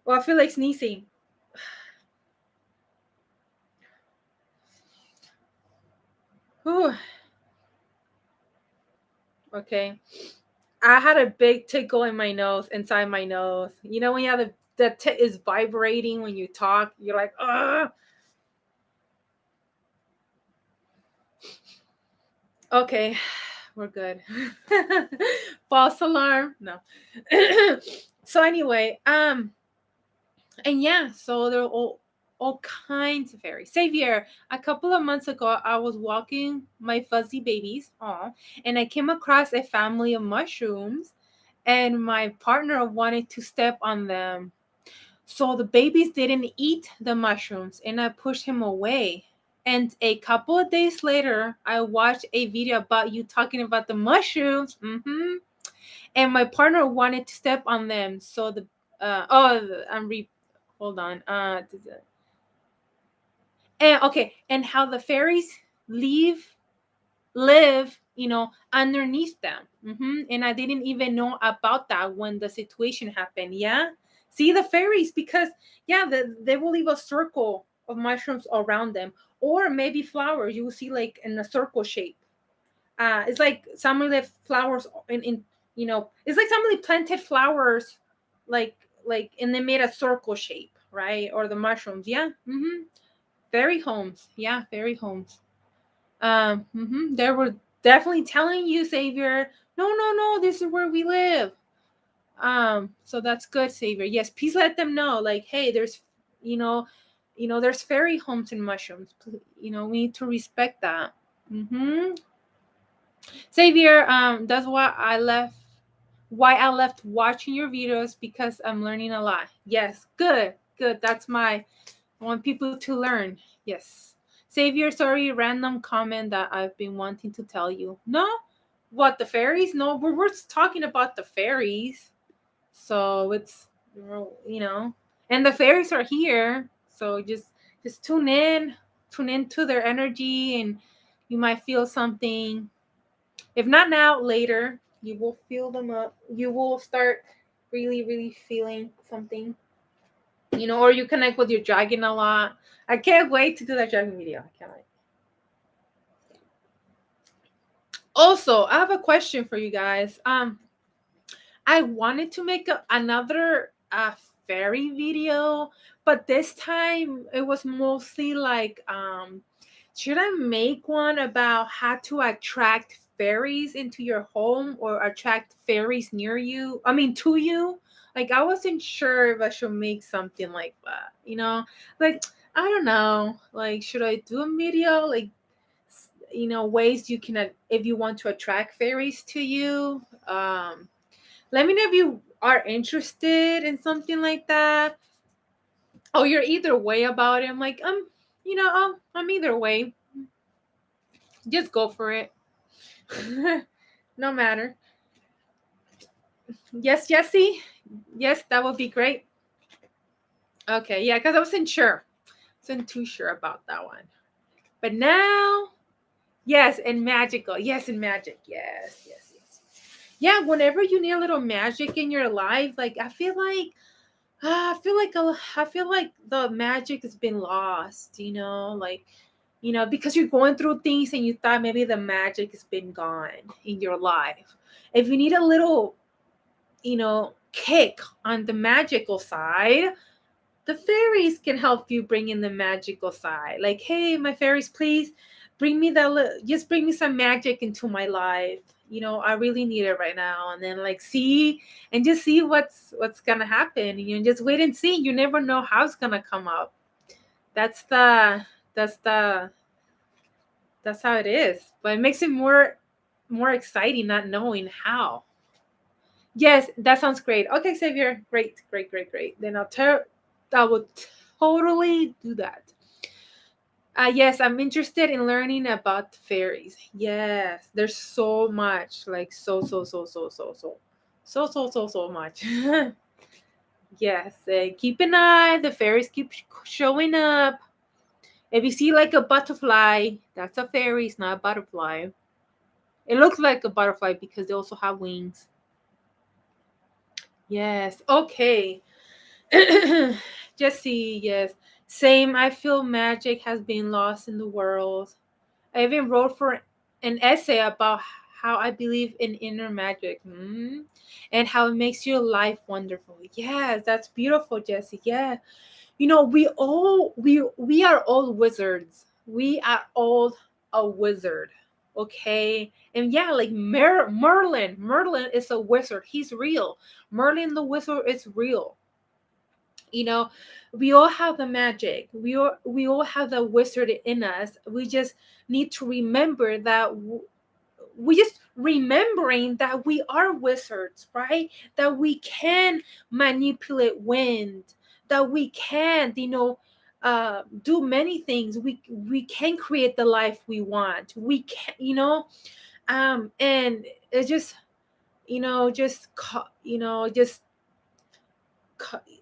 Well, I feel like sneezing. Whew. Okay. I had a big tickle in my nose, inside my nose. When you have the tip is vibrating when you talk, you're like, ugh. Okay, we're good. False alarm. No. So anyway, and yeah, so there are all kinds of fairies. Savior, a couple of months ago, I was walking my fuzzy babies, and I came across a family of mushrooms, and my partner wanted to step on them. So the babies didn't eat the mushrooms, and I pushed him away. And a couple of days later, I watched a video about you talking about the mushrooms. And my partner wanted to step on them. So hold on. And okay, and how the fairies live, underneath them. And I didn't even know about that when the situation happened. Yeah, see the fairies, because yeah, they will leave a circle of mushrooms around them, or maybe flowers. You will see like in a circle shape. It's like some of the flowers in It's like somebody planted flowers, like and they made a circle shape, right? Or the mushrooms, yeah. Fairy homes, yeah, fairy homes. They were definitely telling you, Savior, no, no, no, this is where we live. So that's good, Savior. Yes, please let them know, like, hey, there's, you know, there's fairy homes and mushrooms. We need to respect that. Savior, that's why I left watching your videos, because I'm learning a lot. Yes, good, good. I want people to learn. Yes. Savior, sorry, random comment that I've been wanting to tell you. No? What, the fairies? No, we're talking about the fairies. So it's, and the fairies are here. So just tune into their energy, and you might feel something. If not now, later, you will feel them up. You will start really, really feeling something. Or you connect with your dragon a lot. I can't wait to do that dragon video. I can't wait. Also, I have a question for you guys. I wanted to make another fairy video, but this time it was mostly like, should I make one about how to attract fairies into your home, or attract fairies near you? I mean, to you? Like, I wasn't sure if I should make something like that, Like, I don't know. Like, should I do a video? Like, ways you can, if you want to attract fairies to you. Let me know if you are interested in something like that. Oh, you're either way about it. I'm like, I'm either way. Just go for it. No matter. Yes, Jesse. Yes, that would be great. Okay, yeah, because I wasn't sure. Wasn't too sure about that one. But now, yes, and magical. Yes, and magic. Yes, yes, yes. Yeah, whenever you need a little magic in your life, like, I feel like the magic has been lost, like, because you're going through things and you thought maybe the magic has been gone in your life. If you need a little, kick on the magical side, the fairies can help you bring in the magical side. Like, hey, my fairies, please bring me just bring me some magic into my life. I really need it right now. And then, like, just see what's gonna happen. Just wait and see. You never know how it's gonna come up. That's the that's the that's how it is. But it makes it more exciting not knowing how. Yes, that sounds great. Okay, Xavier. Great, great, great, great. Then I would totally do that. Yes, I'm interested in learning about fairies. Yes, there's so much, like, so much. Yes, keep an eye. The fairies keep showing up. If you see like a butterfly, that's a fairy. It's not a butterfly. It looks like a butterfly because they also have wings. Yes. Okay. Jesse, yes. Same. I feel magic has been lost in the world. I even wrote for an essay about how I believe in inner magic, and how it makes your life wonderful. Yes, that's beautiful, Jesse. Yeah, we are all wizards. We are all a wizard. Okay, and yeah, like Merlin is a wizard. He's real. Merlin the wizard is real. you know we all have the magic. We all have the wizard in us. We just need to remember that we just remembering that we are wizards, right? That we can manipulate wind, that we can, do many things. We can create the life we want. We can, and it's just, just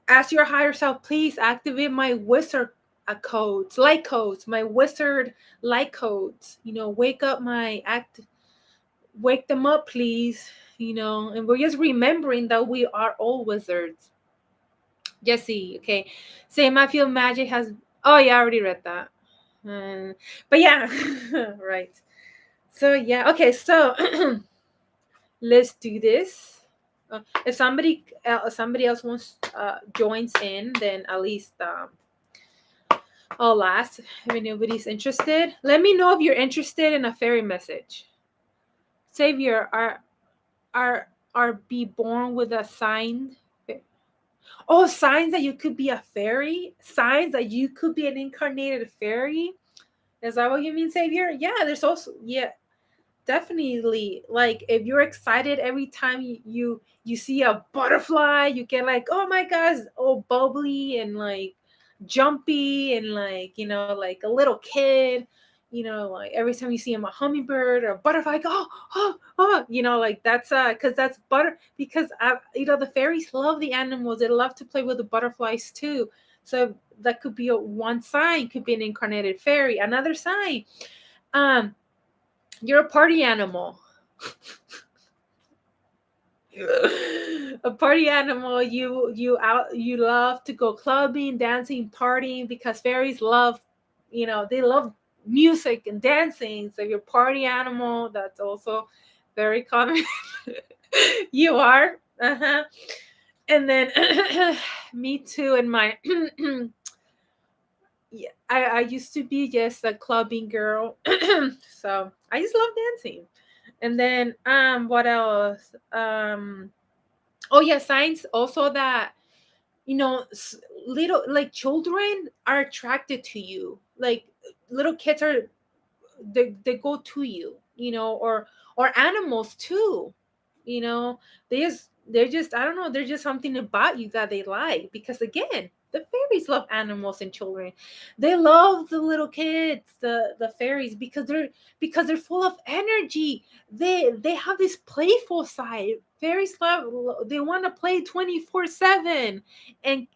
ask your higher self, please activate my wizard codes, light codes, my wizard light codes. Wake them up, please. And we're just remembering that we are all wizards. Jesse, okay. Same, I feel magic has. Oh yeah, I already read that. But yeah, right. So yeah, okay. So let's do this. If somebody else wants joins in, then at least I'll last. If anybody's interested, let me know if you're interested in a fairy message. Savior, are be born with a sign. Oh, signs that you could be a fairy? Signs that you could be an incarnated fairy? Is that what you mean, Savior? Yeah, there's also, yeah, definitely. Like if you're excited every time you see a butterfly, you get like, oh my gosh, oh bubbly and like jumpy and like, like a little kid. Like every time you see him a hummingbird or a butterfly, go, like that's because that's butter because the fairies love the animals. They love to play with the butterflies too. So that could be one sign, could be an incarnated fairy. Another sign, um you're a party animal. A party animal. You love to go clubbing, dancing, partying because fairies love, they love music and dancing. So you're a party animal. That's also very common. You are. Uh-huh. And then me too. And my yeah, I used to be just a clubbing girl. So I just love dancing. And then what else? Oh yeah, signs also that little like children are attracted to you. Like little kids are they go to you, or animals too. You know, they're just I don't know, they're just something about you that they like because again, the fairies love animals and children. They love the little kids, the fairies because they're full of energy. They have this playful side. Fairies love they want to play 24/7 and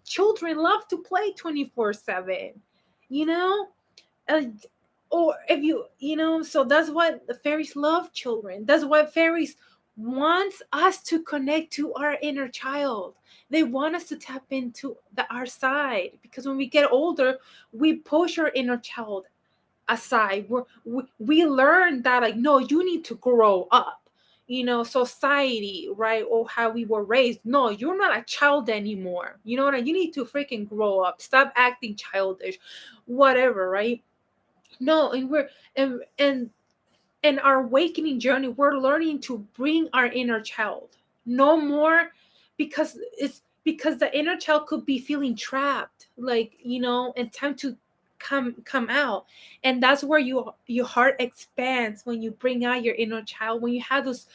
children love to play 24/7. You know? uh, or if so that's what the fairies love children. That's why fairies wants us to connect to our inner child. They want us to tap into our side because when we get older we push our inner child aside. We learn that like no, you need to grow up. Society, right? Or how we were raised, no, you're not a child anymore. You know what you need to freaking grow up, stop acting childish, whatever, right? No, and we're and our awakening journey, we're learning to bring our inner child. No more, because the inner child could be feeling trapped, like, and time to come out. And that's where your heart expands when you bring out your inner child, when you have those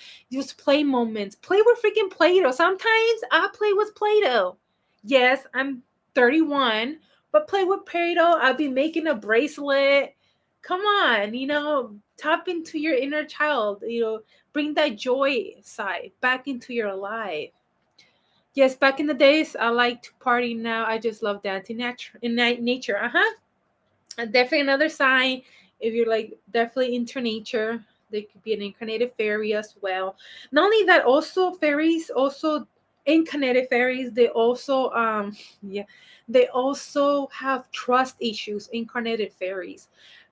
play moments. Play with freaking Play-Doh. Sometimes I play with Play-Doh. Yes, I'm 31, but play with Play-Doh. I'll be making a bracelet. Come on, tap into your inner child, bring that joy side back into your life. Yes, back in the days I like to party. Now I just love dancing in nature. And definitely another sign, if you're like definitely into nature, they could be an incarnated fairy as well. Not only that, also fairies, also incarnated fairies, they also yeah, they also have trust issues, incarnated fairies,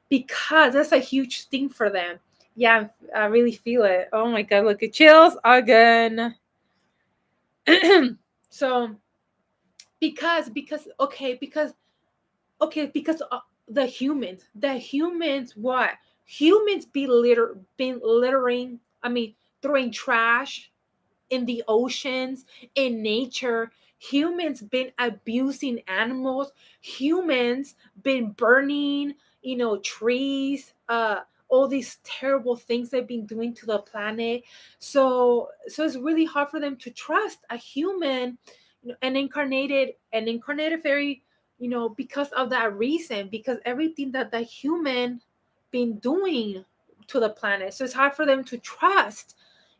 because that's a huge thing for them. Yeah, I really feel it. Oh my god, look at chills again. So because the humans, what humans been littering, I mean, throwing trash in the oceans, in nature. Humans been abusing animals. Humans been burning, trees. All these terrible things they've been doing to the planet. So it's really hard for them to trust a human, an incarnated fairy, because of that reason, because everything that the human been doing to the planet. So it's hard for them to trust,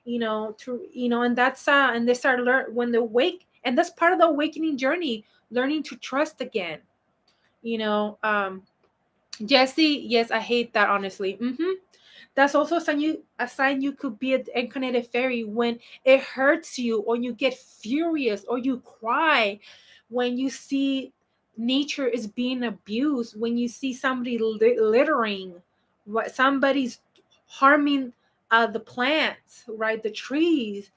and that's and they start learn when they wake, and that's part of the awakening journey, learning to trust again. you know um Jesse, yes, I hate that, honestly. That's also a sign you could be an incarnated fairy when it hurts you, or you get furious, or you cry when you see nature is being abused, when you see somebody littering, what somebody's harming the plants, right? The trees.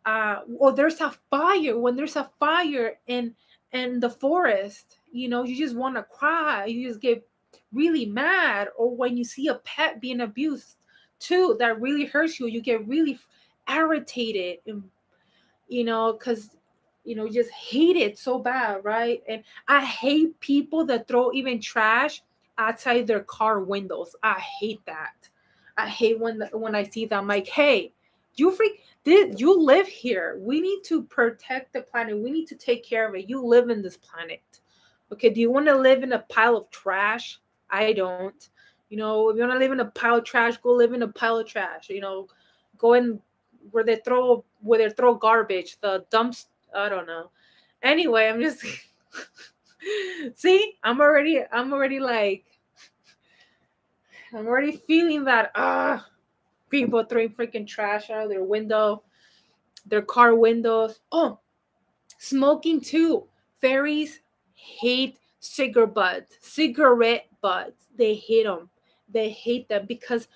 Or there's a fire. When there's a fire in the forest, you just want to cry. You just get really mad. Or when you see a pet being abused too, that really hurts you. You get really irritated, and because just hate it so bad, right? And I hate people that throw even trash outside their car windows. I hate that. I hate when I see them. Like, hey, you live here. We need to protect the planet. We need to take care of it. You live in this planet. Okay, do you want to live in a pile of trash? I don't. If you want to live in a pile of trash, go live in a pile of trash. Go in where they throw garbage, the dumps. I don't know. Anyway, I'm just see, I'm already like I'm already feeling that people throwing freaking trash out of their window, their car windows. Oh, smoking too. Fairies hate cigarette butts. They hate them. They hate them because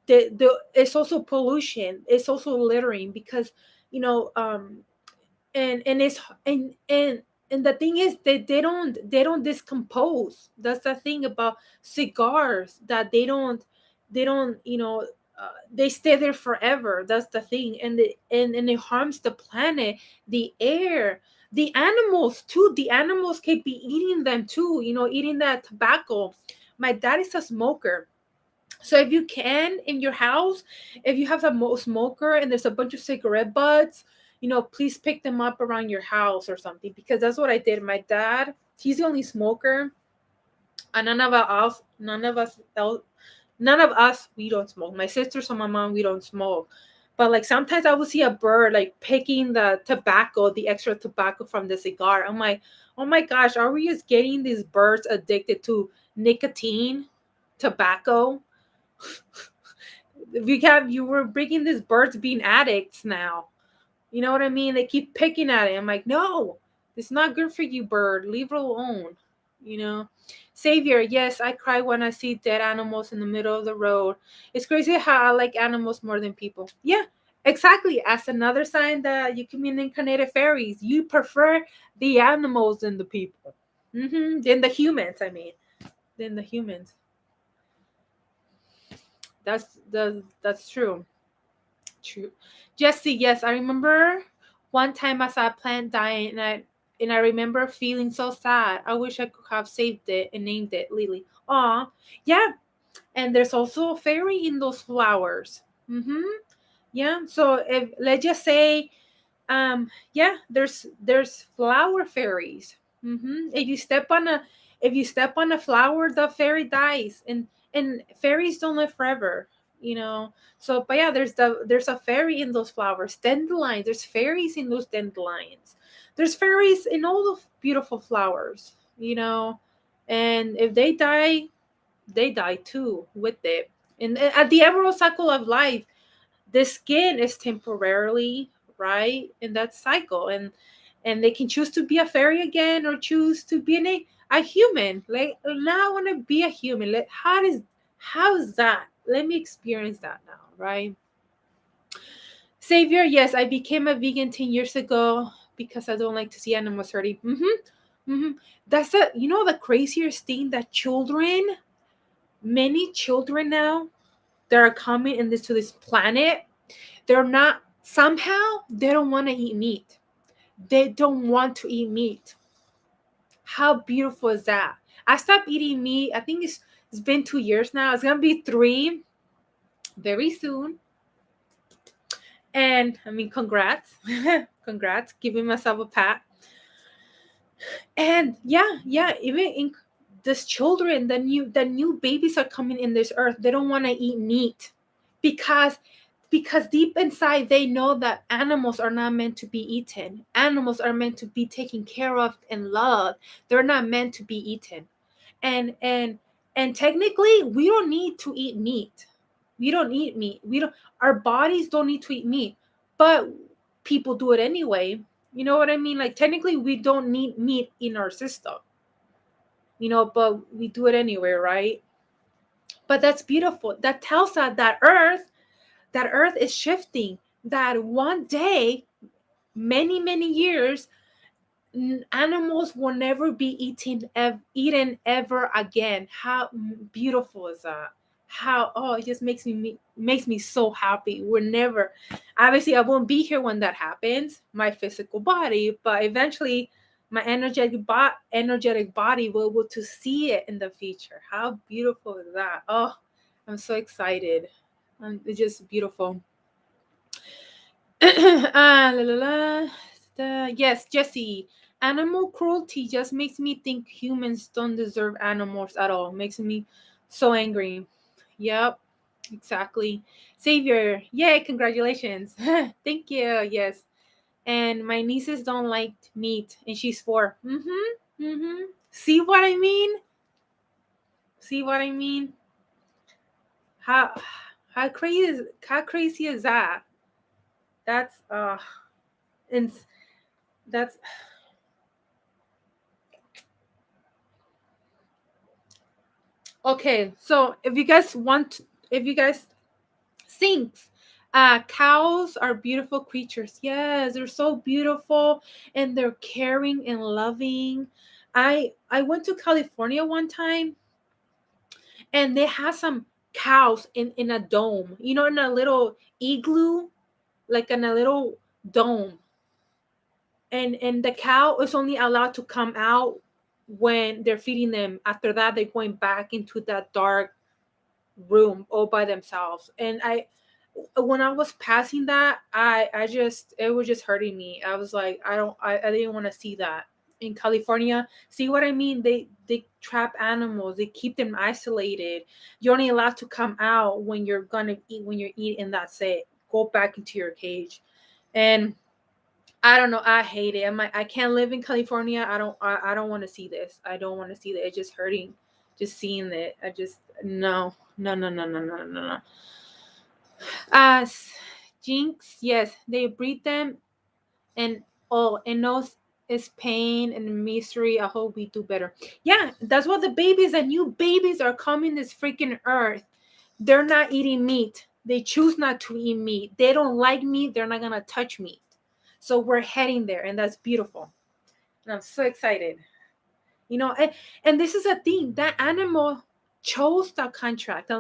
it's also pollution. It's also littering because you know and it's and the thing is that they don't discompose. That's the thing about cigars, that they don't they stay there forever. That's the thing. And it harms the planet, the air, the animals too. The animals can be eating them too, eating that tobacco. My dad is a smoker, so if you can in your house, if you have a smoker and there's a bunch of cigarette butts, please pick them up around your house or something, because that's what I did. My dad, he's the only smoker, and none of us, we don't smoke. My sisters and my mom, we don't smoke. But like sometimes I would see a bird like picking the tobacco, the extra tobacco from the cigar. I'm like, oh my gosh, are we just getting these birds addicted to nicotine, tobacco? You were bringing these birds being addicts now. You know what I mean? They keep picking at it. I'm like, no, it's not good for you, bird. Leave it alone. You know. Savior, yes, I cry when I see dead animals in the middle of the road. It's crazy how I like animals more than people. Yeah, exactly. As another sign that you can be an incarnated fairies. You prefer the animals than the people. Than the humans, I mean. Than the humans. That's true. True. Jesse, yes, I remember one time I saw a plant dying, and I remember feeling so sad. I wish I could have saved it and named it Lily. Aw, yeah. And there's also a fairy in those flowers. Yeah. So if let's just say, yeah, there's flower fairies. If you step on a flower, the fairy dies, and fairies don't live forever. you know so but yeah, there's a fairy in those flowers. Dandelions, there's fairies in those dandelions. There's fairies in all the beautiful flowers. And if they die too with it. And at the emerald cycle of life, the skin is temporarily, right, in that cycle. And they can choose to be a fairy again, or choose to be a human. Like, now I want to be a human. Like, how's that? Let me experience that now, right? Savior, yes, I became a vegan 10 years ago because I don't like to see animals hurting. That's the craziest thing, that many children now that are coming to this planet, they're not, somehow they don't want to eat meat. They don't want to eat meat. How beautiful is that? I stopped eating meat. I think it's been 2 years now. It's gonna be 3 very soon. And I mean, congrats. Congrats, giving myself a pat. And yeah, even in this children, the new babies are coming in this earth. They don't want to eat meat because deep inside they know that animals are not meant to be eaten. Animals are meant to be taken care of and loved. They're not meant to be eaten. And technically, we don't need to eat meat. We don't eat meat. We don't Our bodies don't need to eat meat. But people do it anyway. You know what I mean? Like, technically we don't need meat in our system. But we do it anyway, right? But that's beautiful. That tells us that earth that earth is shifting, that one day, many years, animals will never be eaten ever again. How beautiful is that? How, oh, it just makes me so happy. We're never, obviously I won't be here when that happens, my physical body, but eventually my energetic body will be able to see it in the future. How beautiful is that? Oh, I'm so excited. It's just beautiful. La, la, la. Yes, Jesse. Animal cruelty just makes me think humans don't deserve animals at all. Makes me so angry. Yep, exactly. Savior. Yay, congratulations. Thank you. Yes. And my nieces don't like meat, and she's 4. Mm-hmm. Mm-hmm. See what I mean? See what I mean? How how crazy is that? That's and that's okay. So if you guys think, cows are beautiful creatures. Yes, they're so beautiful, and they're caring and loving. I went to California one time, and they had some cows in a dome, in a little igloo, like in a little dome. And the cow is only allowed to come out when they're feeding them. After that, they're going back into that dark room all by themselves. And when I was passing that, I just, it was just hurting me. I was like, I didn't want to see that in California. See what I mean? They trap animals. They keep them isolated. You're only allowed to come out when you're gonna eat. When you're eating, and that's it. Go back into your cage. And I don't know. I hate it. I'm like, I can't live in California. I don't want to see this. I don't want to see that. It's just hurting, just seeing it. I just, no, no, no, no, no, no, no, no. As jinx, yes, they breed them, and oh, and knows is pain and misery. I hope we do better. Yeah, that's what the babies, the new babies are coming this freaking earth. They're not eating meat. They choose not to eat meat. They don't like meat. They're not gonna touch meat. So we're heading there, and that's beautiful. And I'm so excited. And this is a thing. That animal chose that contract.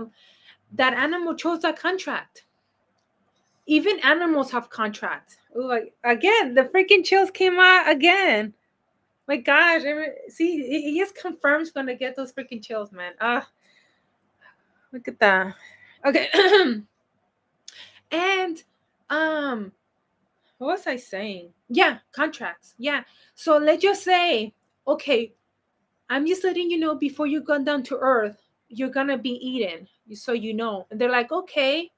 That animal chose that contract. Even animals have contracts. Like, again, the freaking chills came out again. My gosh, see, he just confirms gonna get those freaking chills, man. Look at that. Okay. And what was I saying? Yeah, contracts. Yeah. So let's just say, okay, I'm just letting you know, before you go down to earth, you're gonna be eaten. So you know. And they're like, okay.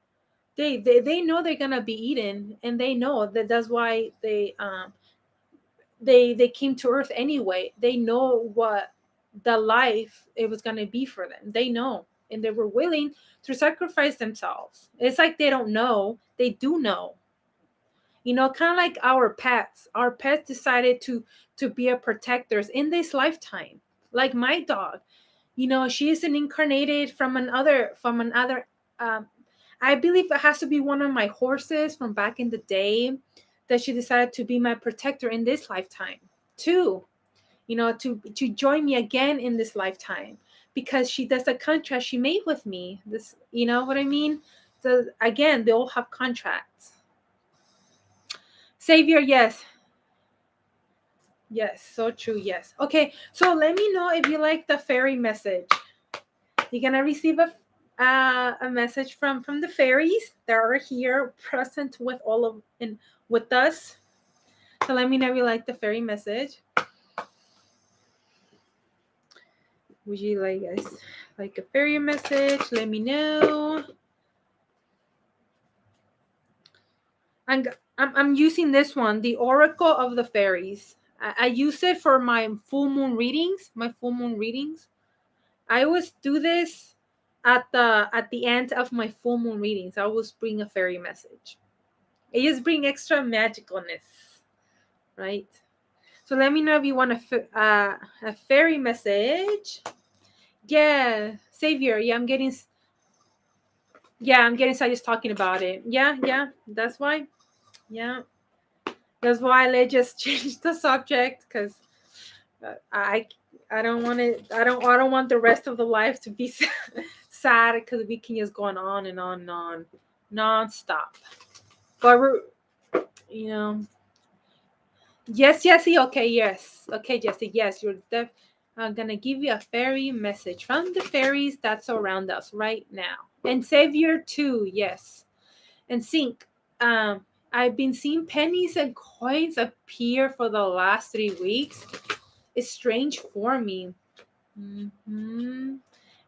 They know they're gonna be eaten, and they know that that's why they came to earth anyway. They know what the life it was going to be for them. They know, and they were willing to sacrifice themselves. It's like they don't know, they do know. Kind of like our pets decided to be a protectors in this lifetime. Like my dog, she is an incarnated from another um, I believe it has to be one of my horses from back in the day, that she decided to be my protector in this lifetime too. To join me again in this lifetime, because she does a contract she made with me. This, you know what I mean? So again, they all have contracts. Savior, yes. Yes, so true. Yes. Okay, so let me know if you like the fairy message. You're gonna receive a message from the fairies that are here present with all of in with us. So let me know if you like the fairy message. Would you like guys like a fairy message? Let me know. I'm using this one, the Oracle of the Fairies. I use it for my full moon readings. I always do this at the end of my full moon readings. I always bring a fairy message. It just bring extra magicalness, right? So let me know if you want a fairy message. Yeah, Savior. Yeah, I'm getting. Yeah, I'm getting excited just talking about it. Yeah, yeah. That's why. Yeah. That's why let's just change the subject because I I don't want it. I don't want the rest of the life to be sad because we can just go on and on and on, non-stop. But we're, you know, yes, Jesse. Okay, yes. Okay, Jesse. Yes, I'm gonna give you a fairy message from the fairies that surround us right now, and Savior too. Yes, and Sync. Um, I've been seeing pennies and coins appear for the last 3 weeks. It's strange for me.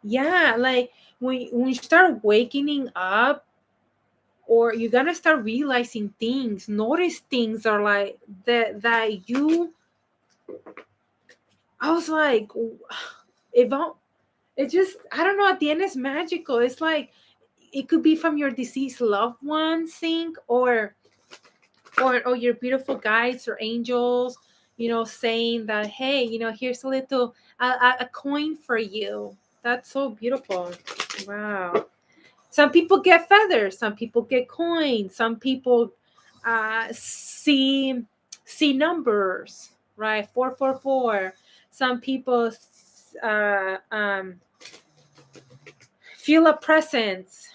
Yeah, like when you start waking up, or you're gonna start realizing things, notice things are like that you. I was like, if I, it just I don't know. At the end, it's magical. It's like it could be from your deceased loved one, Sync, or your beautiful guides or angels, saying that, hey, here's a little a coin for you. That's so beautiful. Wow. Some people get feathers, some people get coins, some people see numbers, right? 444. Some people uh, um, feel a presence,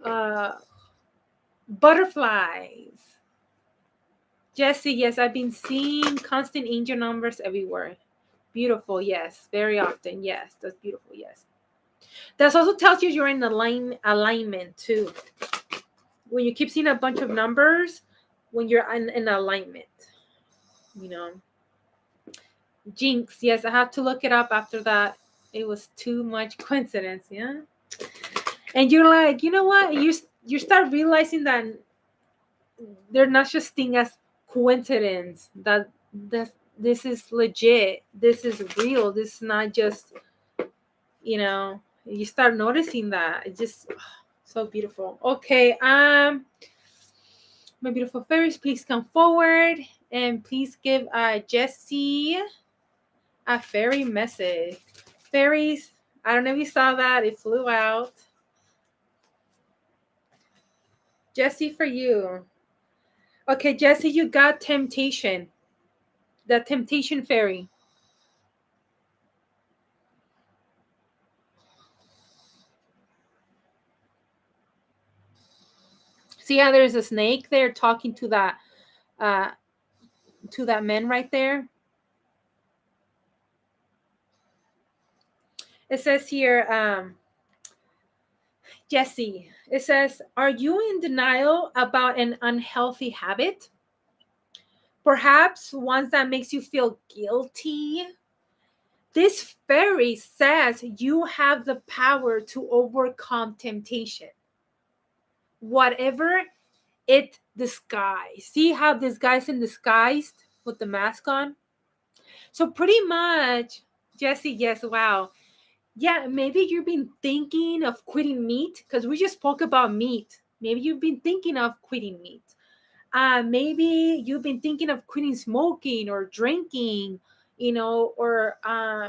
uh, butterflies. Jesse, yes, I've been seeing constant angel numbers everywhere. Beautiful, yes. Very often, yes. That's beautiful, yes. That also tells you you're in alignment too. When you keep seeing a bunch of numbers, when you're in alignment, you know. Jinx, yes, I have to look it up after that. It was too much coincidence, yeah. And you're like, you know what? You start realizing that they're not just thing as coincidence. That this is legit. This is real. This is not just, you start noticing that. It's just so beautiful. Okay, my beautiful fairies, please come forward and please give Jessie a fairy message. Fairies, I don't know if you saw that. It flew out. Jessie, for you. Okay, Jessie, you got temptation. The temptation fairy. See how there's a snake there talking uh to that man right there? It says here, Jesse, it says, are you in denial about an unhealthy habit? Perhaps one that makes you feel guilty? This fairy says you have the power to overcome temptation. Whatever it disguised. See how this guy's in disguised with the mask on? So pretty much, Jesse, yes, wow. Yeah, maybe you've been thinking of quitting meat because we just spoke about meat. Maybe you've been thinking of quitting meat. Maybe you've been thinking of quitting smoking or drinking, or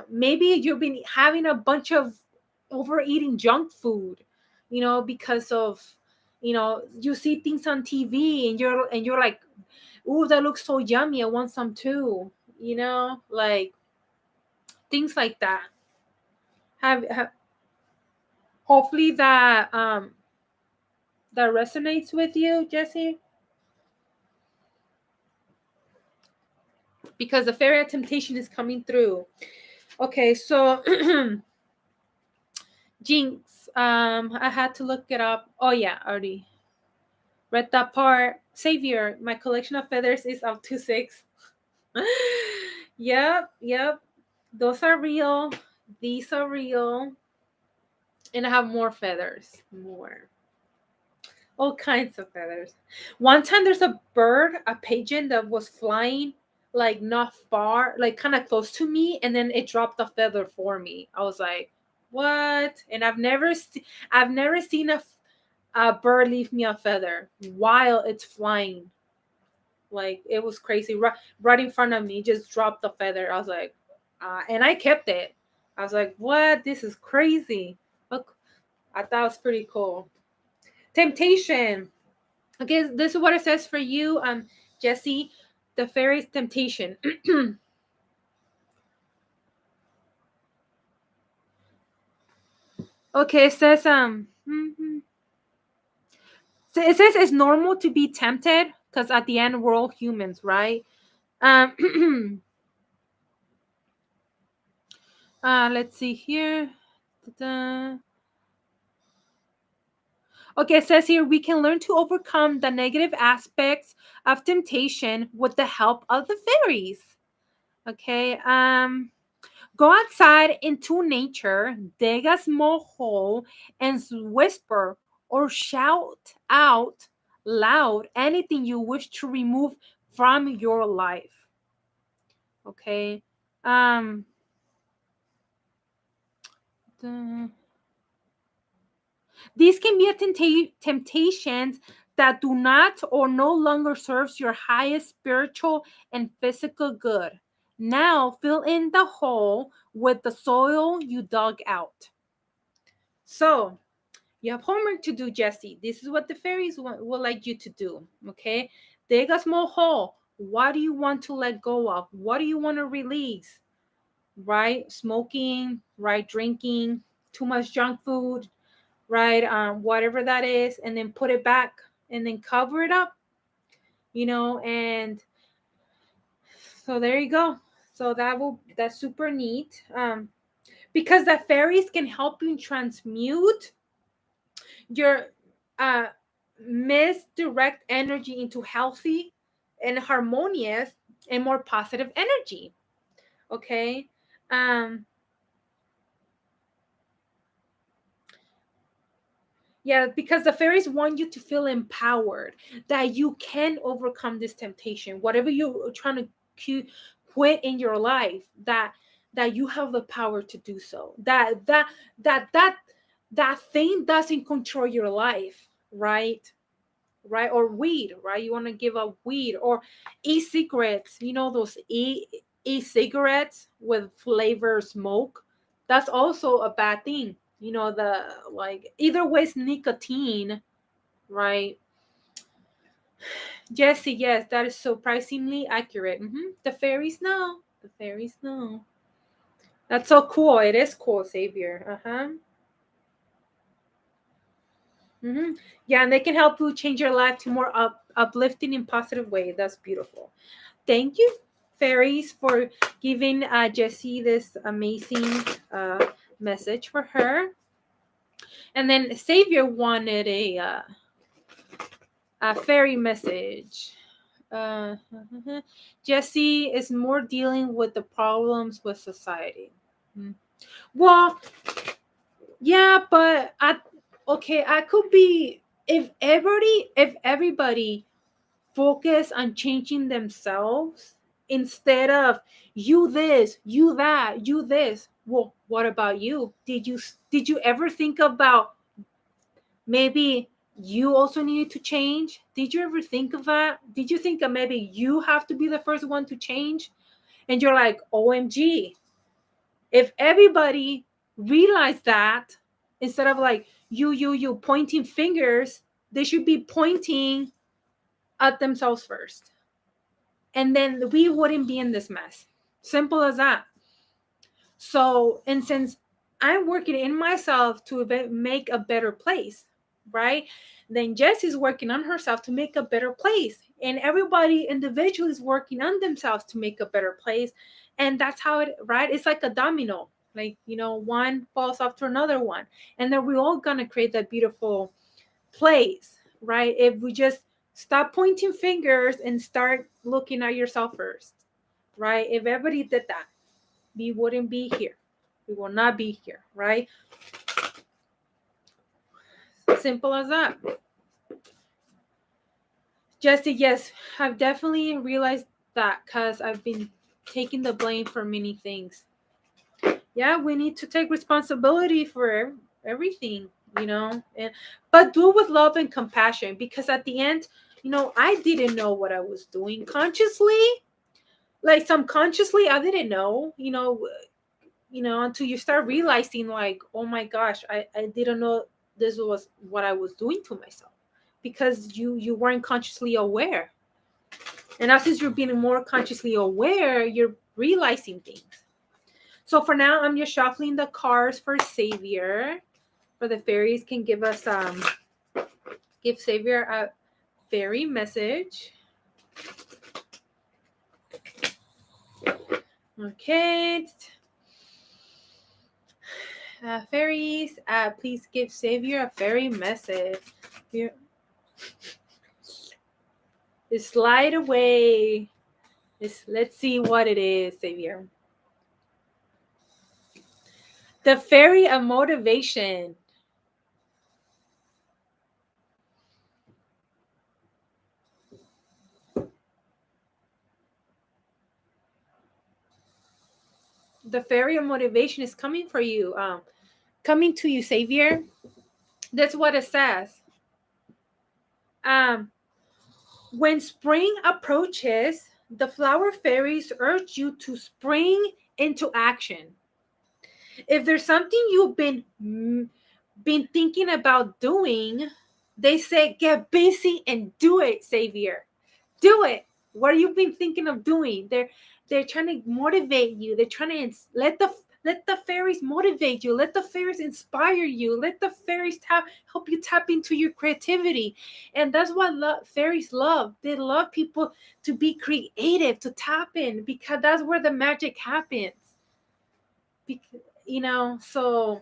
maybe you've been having a bunch of overeating junk food, because of, you see things on TV and you're like, "Ooh, that looks so yummy. I want some too." Like things like that. Have hopefully that resonates with you, Jesse, because the fairy of temptation is coming through. Okay, so Jinx, I had to look it up. Oh yeah, I already read that part. Savior, my collection of feathers is up to 6. Yep. Those are real. These are real. And I have more feathers. More. All kinds of feathers. One time there's a bird, a pigeon that was flying like not far, like kind of close to me, and then it dropped a feather for me. I was like, "What?" And I've never seen a bird leave me a feather while it's flying. Like it was crazy. Right in front of me, just dropped the feather. I was like, and I kept it. I was like, "What? This is crazy." Look, I thought it was pretty cool. Temptation. Okay, this is what it says for you, Jesse. The fairies' temptation. Okay, it says so it says it's normal to be tempted because at the end we're all humans, right? Um, let's see here. Ta-da. Okay, it says here we can learn to overcome the negative aspects of temptation with the help of the fairies. Okay, go outside into nature, dig a small hole, and whisper or shout out loud anything you wish to remove from your life. Okay. Um. the- These can be a temptations that do not or no longer serves your highest spiritual and physical good. Now fill in the hole with the soil you dug out. So you have homework to do, Jesse. This is what the fairies would like you to do. Okay. Dig a small hole. What do you want to let go of? What do you want to release? Right? Smoking, right? Drinking, too much junk food, right? Whatever that is, and then put it back and then cover it up, and so there you go. So that's super neat. Because the fairies can help you transmute your uh misdirect energy into healthy and harmonious and more positive energy. Okay. um Yeah, because the fairies want you to feel empowered, that you can overcome this temptation, whatever you're trying to quit in your life, that you have the power to do so. That thing doesn't control your life, right? Right? Or weed, right? You want to give up weed or e-cigarettes, those e-cigarettes with flavor smoke. That's also a bad thing. The like either way it's nicotine, right? Jesse, yes, that is surprisingly accurate. The fairies know. The fairies know. That's so cool. It is cool, Xavier. Uh-huh. Yeah, and they can help you change your life to more uplifting and positive way. That's beautiful. Thank you, fairies, for giving Jessie this amazing message for her. And then Xavier wanted a fairy message. Uh, Jessie is more dealing with the problems with society. Hmm. Well, yeah, but I could be if everybody focus on changing themselves instead of you this, you that, you this. Well, what about you? Did you ever think about maybe you also needed to change? Did you ever think of that? Did you think that maybe you have to be the first one to change? And you're like, OMG, if everybody realized that, instead of like you pointing fingers, they should be pointing at themselves first, and then we wouldn't be in this mess. Simple as that. So, and since I'm working in myself to make a better place, right? Then Jesse's working on herself to make a better place. And everybody individually is working on themselves to make a better place. And that's how it, right? It's like a domino. Like, one falls off to another one. And then we're all going to create that beautiful place, right? If we just stop pointing fingers and start looking at yourself first, right? If everybody did that, we wouldn't be here. We will not be here, right? Simple as that. Jesse, yes, I've definitely realized that because I've been taking the blame for many things. Yeah, we need to take responsibility for everything, and but do it with love and compassion, because at the end, I didn't know what I was doing consciously. Like subconsciously, I didn't know, until you start realizing like, oh my gosh, I didn't know this was what I was doing to myself, because you weren't consciously aware. And now since you're being more consciously aware, you're realizing things. So for now, I'm just shuffling the cards for Savior. For the fairies can give us give Savior a fairy message. Okay. Fairies, please give Savior a fairy message. Here. Slide away. Let's see what it is, Savior. The fairy of motivation. The fairy of motivation is coming for you. Coming to you, Savior. That's what it says. When spring approaches, the flower fairies urge you to spring into action. If there's something you've been thinking about doing, they say get busy and do it, Savior. Do it. What have you been thinking of doing? They're trying to motivate you. They're trying to let the fairies motivate you. Let the fairies inspire you. Let the fairies help you tap into your creativity. And that's what fairies love. They love people to be creative, to tap in, because that's where the magic happens. So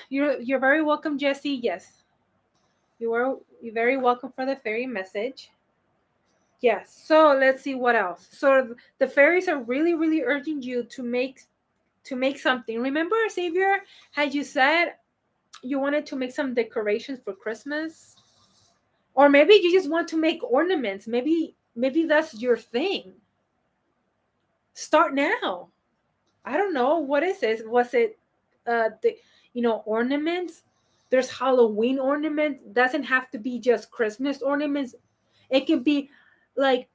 you're very welcome, Jessie. Yes, you're very welcome for the fairy message. Yes. So let's see what else. So the fairies are really, really urging you to make something. Remember, Savior, had you said you wanted to make some decorations for Christmas, or maybe you just want to make ornaments. Maybe that's your thing. Start now. I don't know, what is this. Was it the ornaments? There's Halloween ornaments. Doesn't have to be just Christmas ornaments. It can be like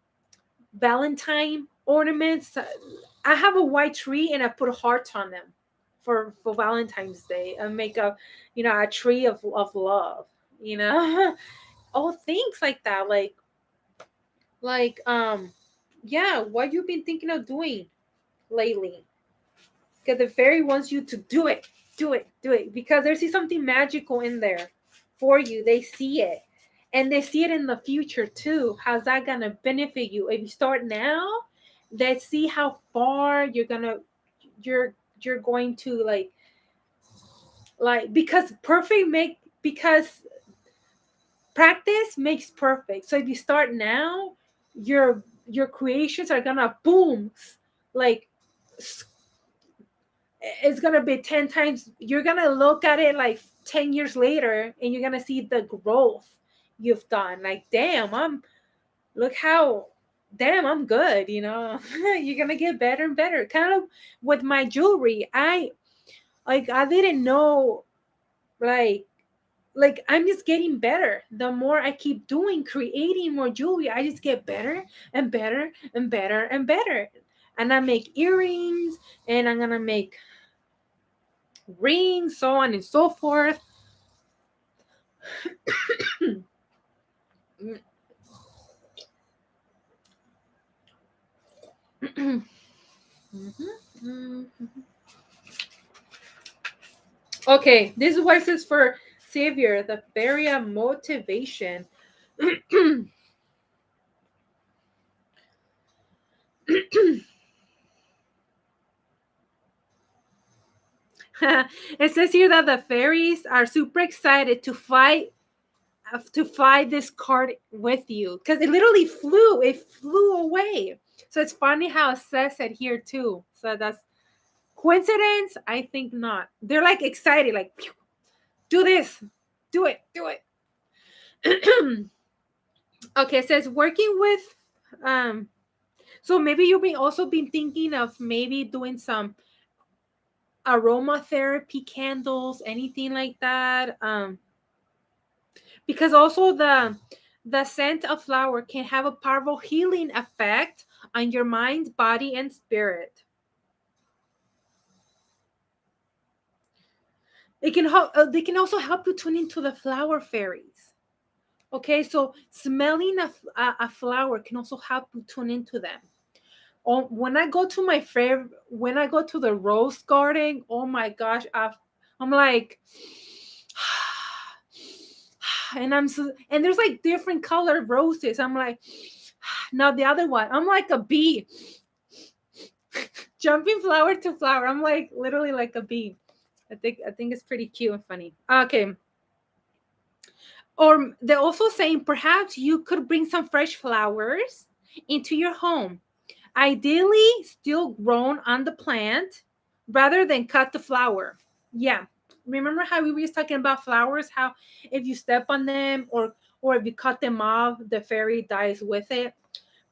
Valentine ornaments. I have a white tree and I put hearts on them for Valentine's Day, and make a tree of love. All things like that. Yeah, what you been thinking of doing lately? Because the fairy wants you to do it, do it, do it, because they see something magical in there for you. They see it, and they see it in the future too. How's that gonna benefit you if you start now? Let's see how far you're going to because because practice makes perfect. So if you start now, your creations are gonna boom, like it's gonna be 10 times. You're gonna look at it like 10 years later, and you're gonna see the growth you've done. Like, look how damn, I'm good. You're gonna get better and better. Kind of with my jewelry, I didn't know, like I'm just getting better. The more I keep doing, creating more jewelry, I just get better and better and better and better. And I make earrings, and I'm gonna make rings, so on and so forth. Okay, this is what it says for Savior, the fairy of motivation. It says here that the fairies are super excited to fly this card with you, because it flew away. So it's funny how it says it here too. So that's coincidence? I think not. They're like excited, like, phew, do this, do it, do it. Okay, it says working with so maybe you've also been thinking of maybe doing some aromatherapy candles, anything like that. Because also the scent of flower can have a powerful healing effect on your mind, body, and spirit. It can help. They can also help you tune into the flower fairies. Okay, so smelling a flower can also help you tune into them. Oh, when I go to the rose garden, oh my gosh, I'm like, and there's like different colored roses. I'm like, now the other one, I'm like a bee, jumping flower to flower. I'm like literally like a bee. I think it's pretty cute and funny. Okay. Or they're also saying perhaps you could bring some fresh flowers into your home, ideally still grown on the plant rather than cut the flower. Yeah. Remember how we were just talking about flowers? How if you step on them or if you cut them off, the fairy dies with it.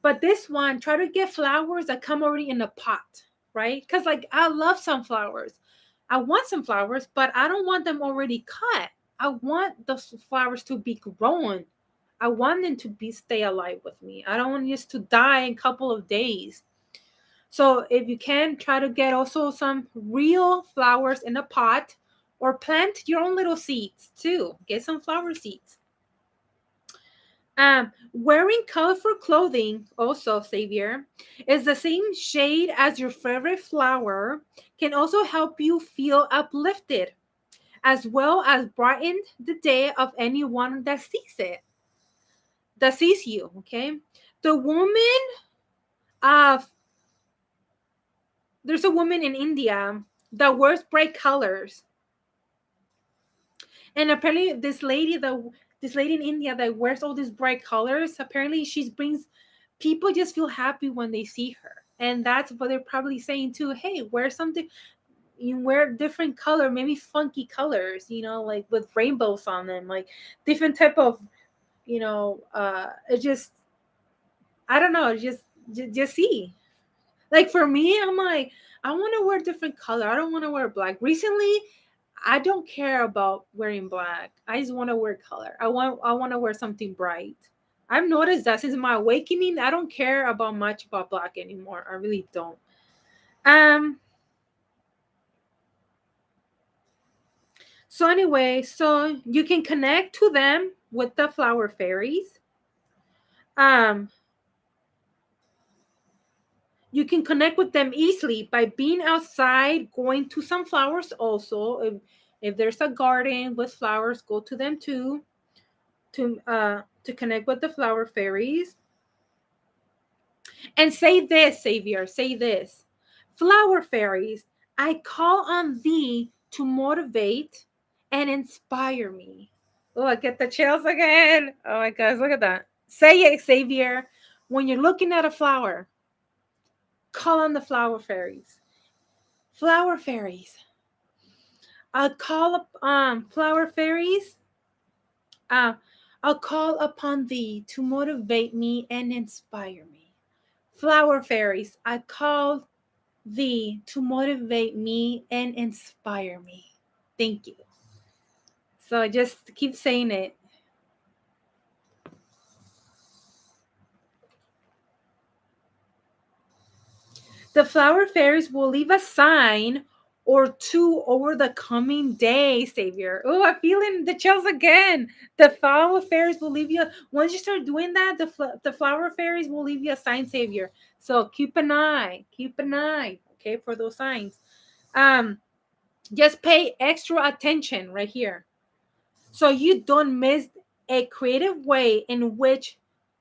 But this one, try to get flowers that come already in a pot, right? Because like I love sunflowers. I want some flowers, but I don't want them already cut. I want the flowers to be grown. I want them to be stay alive with me. I don't want just to die in a couple of days. So if you can, try to get also some real flowers in a pot or plant your own little seeds too. Get some flower seeds. Wearing colorful clothing, also, Xavier, is the same shade as your favorite flower, can also help you feel uplifted, as well as brighten the day of anyone that sees you. Okay, the woman of there's a woman in India that wears bright colors, and apparently this lady in India that wears all these bright colors, apparently she brings people just feel happy when they see her, and that's what they're probably saying too. Hey, wear something, you wear different color, maybe funky colors, like with rainbows on them, like different type of, it just, I don't know, just see. Like for me, I'm like, I want to wear different color. I don't want to wear black. Recently, I don't care about wearing black. I just want to wear color. I want to wear something bright. I've noticed that since my awakening, I don't care about much about black anymore. I really don't. Um so anyway, so you can connect to them with the flower fairies. Um you can connect with them easily by being outside, going to some flowers also. If there's a garden with flowers, go to them too to connect with the flower fairies. And say this, Savior, say this. Flower fairies, I call on thee to motivate and inspire me. Oh, I get the chills again. Oh my gosh, look at that. Say it, Savior. When you're looking at a flower, call on the flower fairies. Flower fairies. I'll call up flower fairies. Uh, I'll call upon thee to motivate me and inspire me. Flower fairies, I call thee to motivate me and inspire me. Thank you. So just keep saying it. The flower fairies will leave a sign or two over the coming day, Savior. Oh, I'm feeling the chills again. The flower fairies will leave you. Once you start doing that, the flower fairies will leave you a sign, Savior. So keep an eye, okay, for those signs. Um, just pay extra attention right here, so you don't miss a creative way in which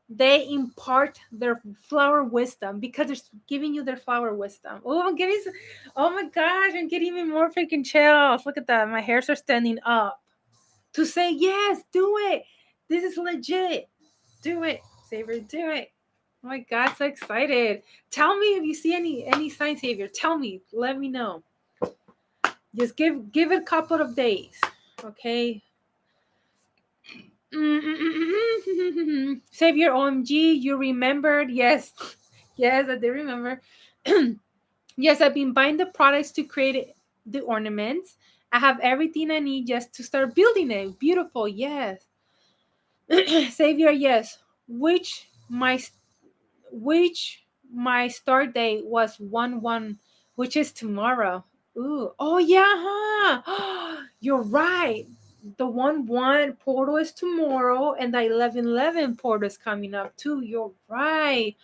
they impart their flower wisdom, because they're giving you their flower wisdom. Oh my gosh, I'm getting even more freaking chills. Look at that. My hairs are standing up to say, yes, do it. This is legit. Do it, Savior, do it. Oh my God, so excited. Tell me if you see any signs, Savior. Tell me. Let me know. Just give it a couple of days. Okay. Savior OMG, you remembered. Yes. Yes, I did remember. Yes, I've been buying the products to create the ornaments. I have everything I need just to start building it. Beautiful. Yes. Savior, yes. Which my start date was 1/1, which is tomorrow. Ooh. Oh yeah, huh? You're right. The 1/1 portal is tomorrow, and the 11/11 portal is coming up too. You're right.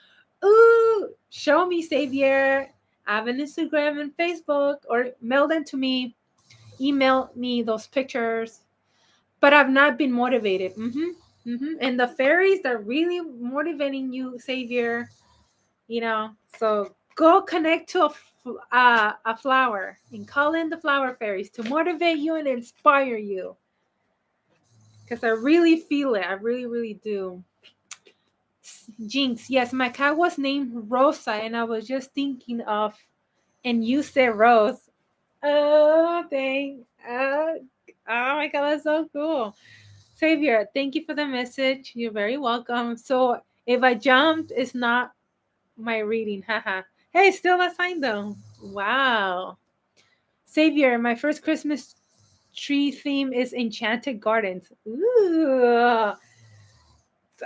Ooh, show me, Xavier. I have an Instagram and Facebook, or mail them to me. Email me those pictures. But I've not been motivated. And the fairies are really motivating you, Xavier. So go connect to a flower and call in the flower fairies to motivate you and inspire you, because I really feel it. I really, really do. Jinx, yes, my cat was named Rosa, and I was just thinking of, and you said Rose. Oh dang. Oh my god, that's so cool. Xavier, thank you for the message. You're very welcome. So if I jumped, it's not my reading. Haha. Hey, still a sign though. Wow. Xavier, my first Christmas tree theme is Enchanted Gardens. Ooh.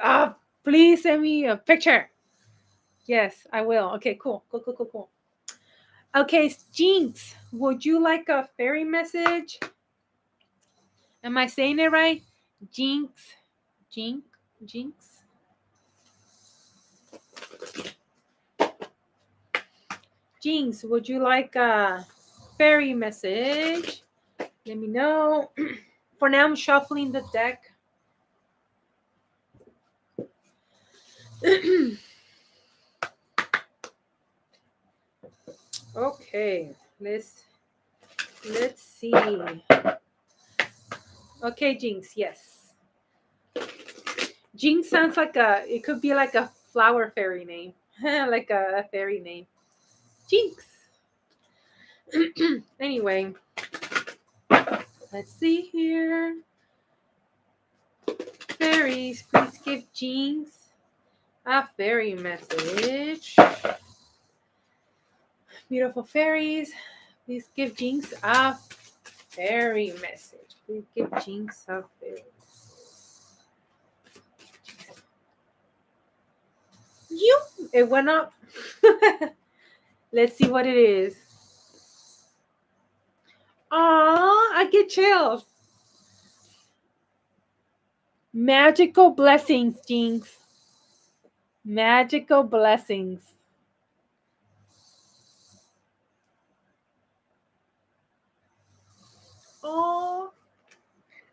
Ah, please send me a picture. Yes, I will. Okay, cool. Cool, cool, cool, cool. Okay, Jinx, would you like a fairy message? Am I saying it right? Jinx. Jinx. Jinx. Jinx, would you like a fairy message? Let me know. For now, I'm shuffling the deck. Okay, let's see. Okay, Jinx, yes. Jinx sounds like it could be like a flower fairy name, like a fairy name. Jinx. Anyway, let's see here. Fairies, please give Jinx a fairy message. Beautiful fairies, please give Jinx a fairy message. Please give Jinx a fairy message. You, it went up. Let's see what it is. Aw, I get chills. Magical blessings, Jinx. Magical blessings. Oh,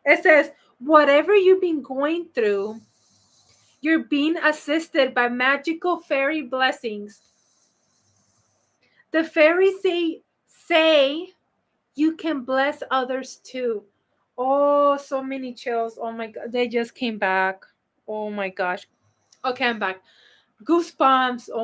it says, whatever you've been going through, you're being assisted by magical fairy blessings. The fairies say you can bless others too. Oh, so many chills. Oh my god, they just came back. Oh my gosh. Okay, I'm back. Goosebumps. Oh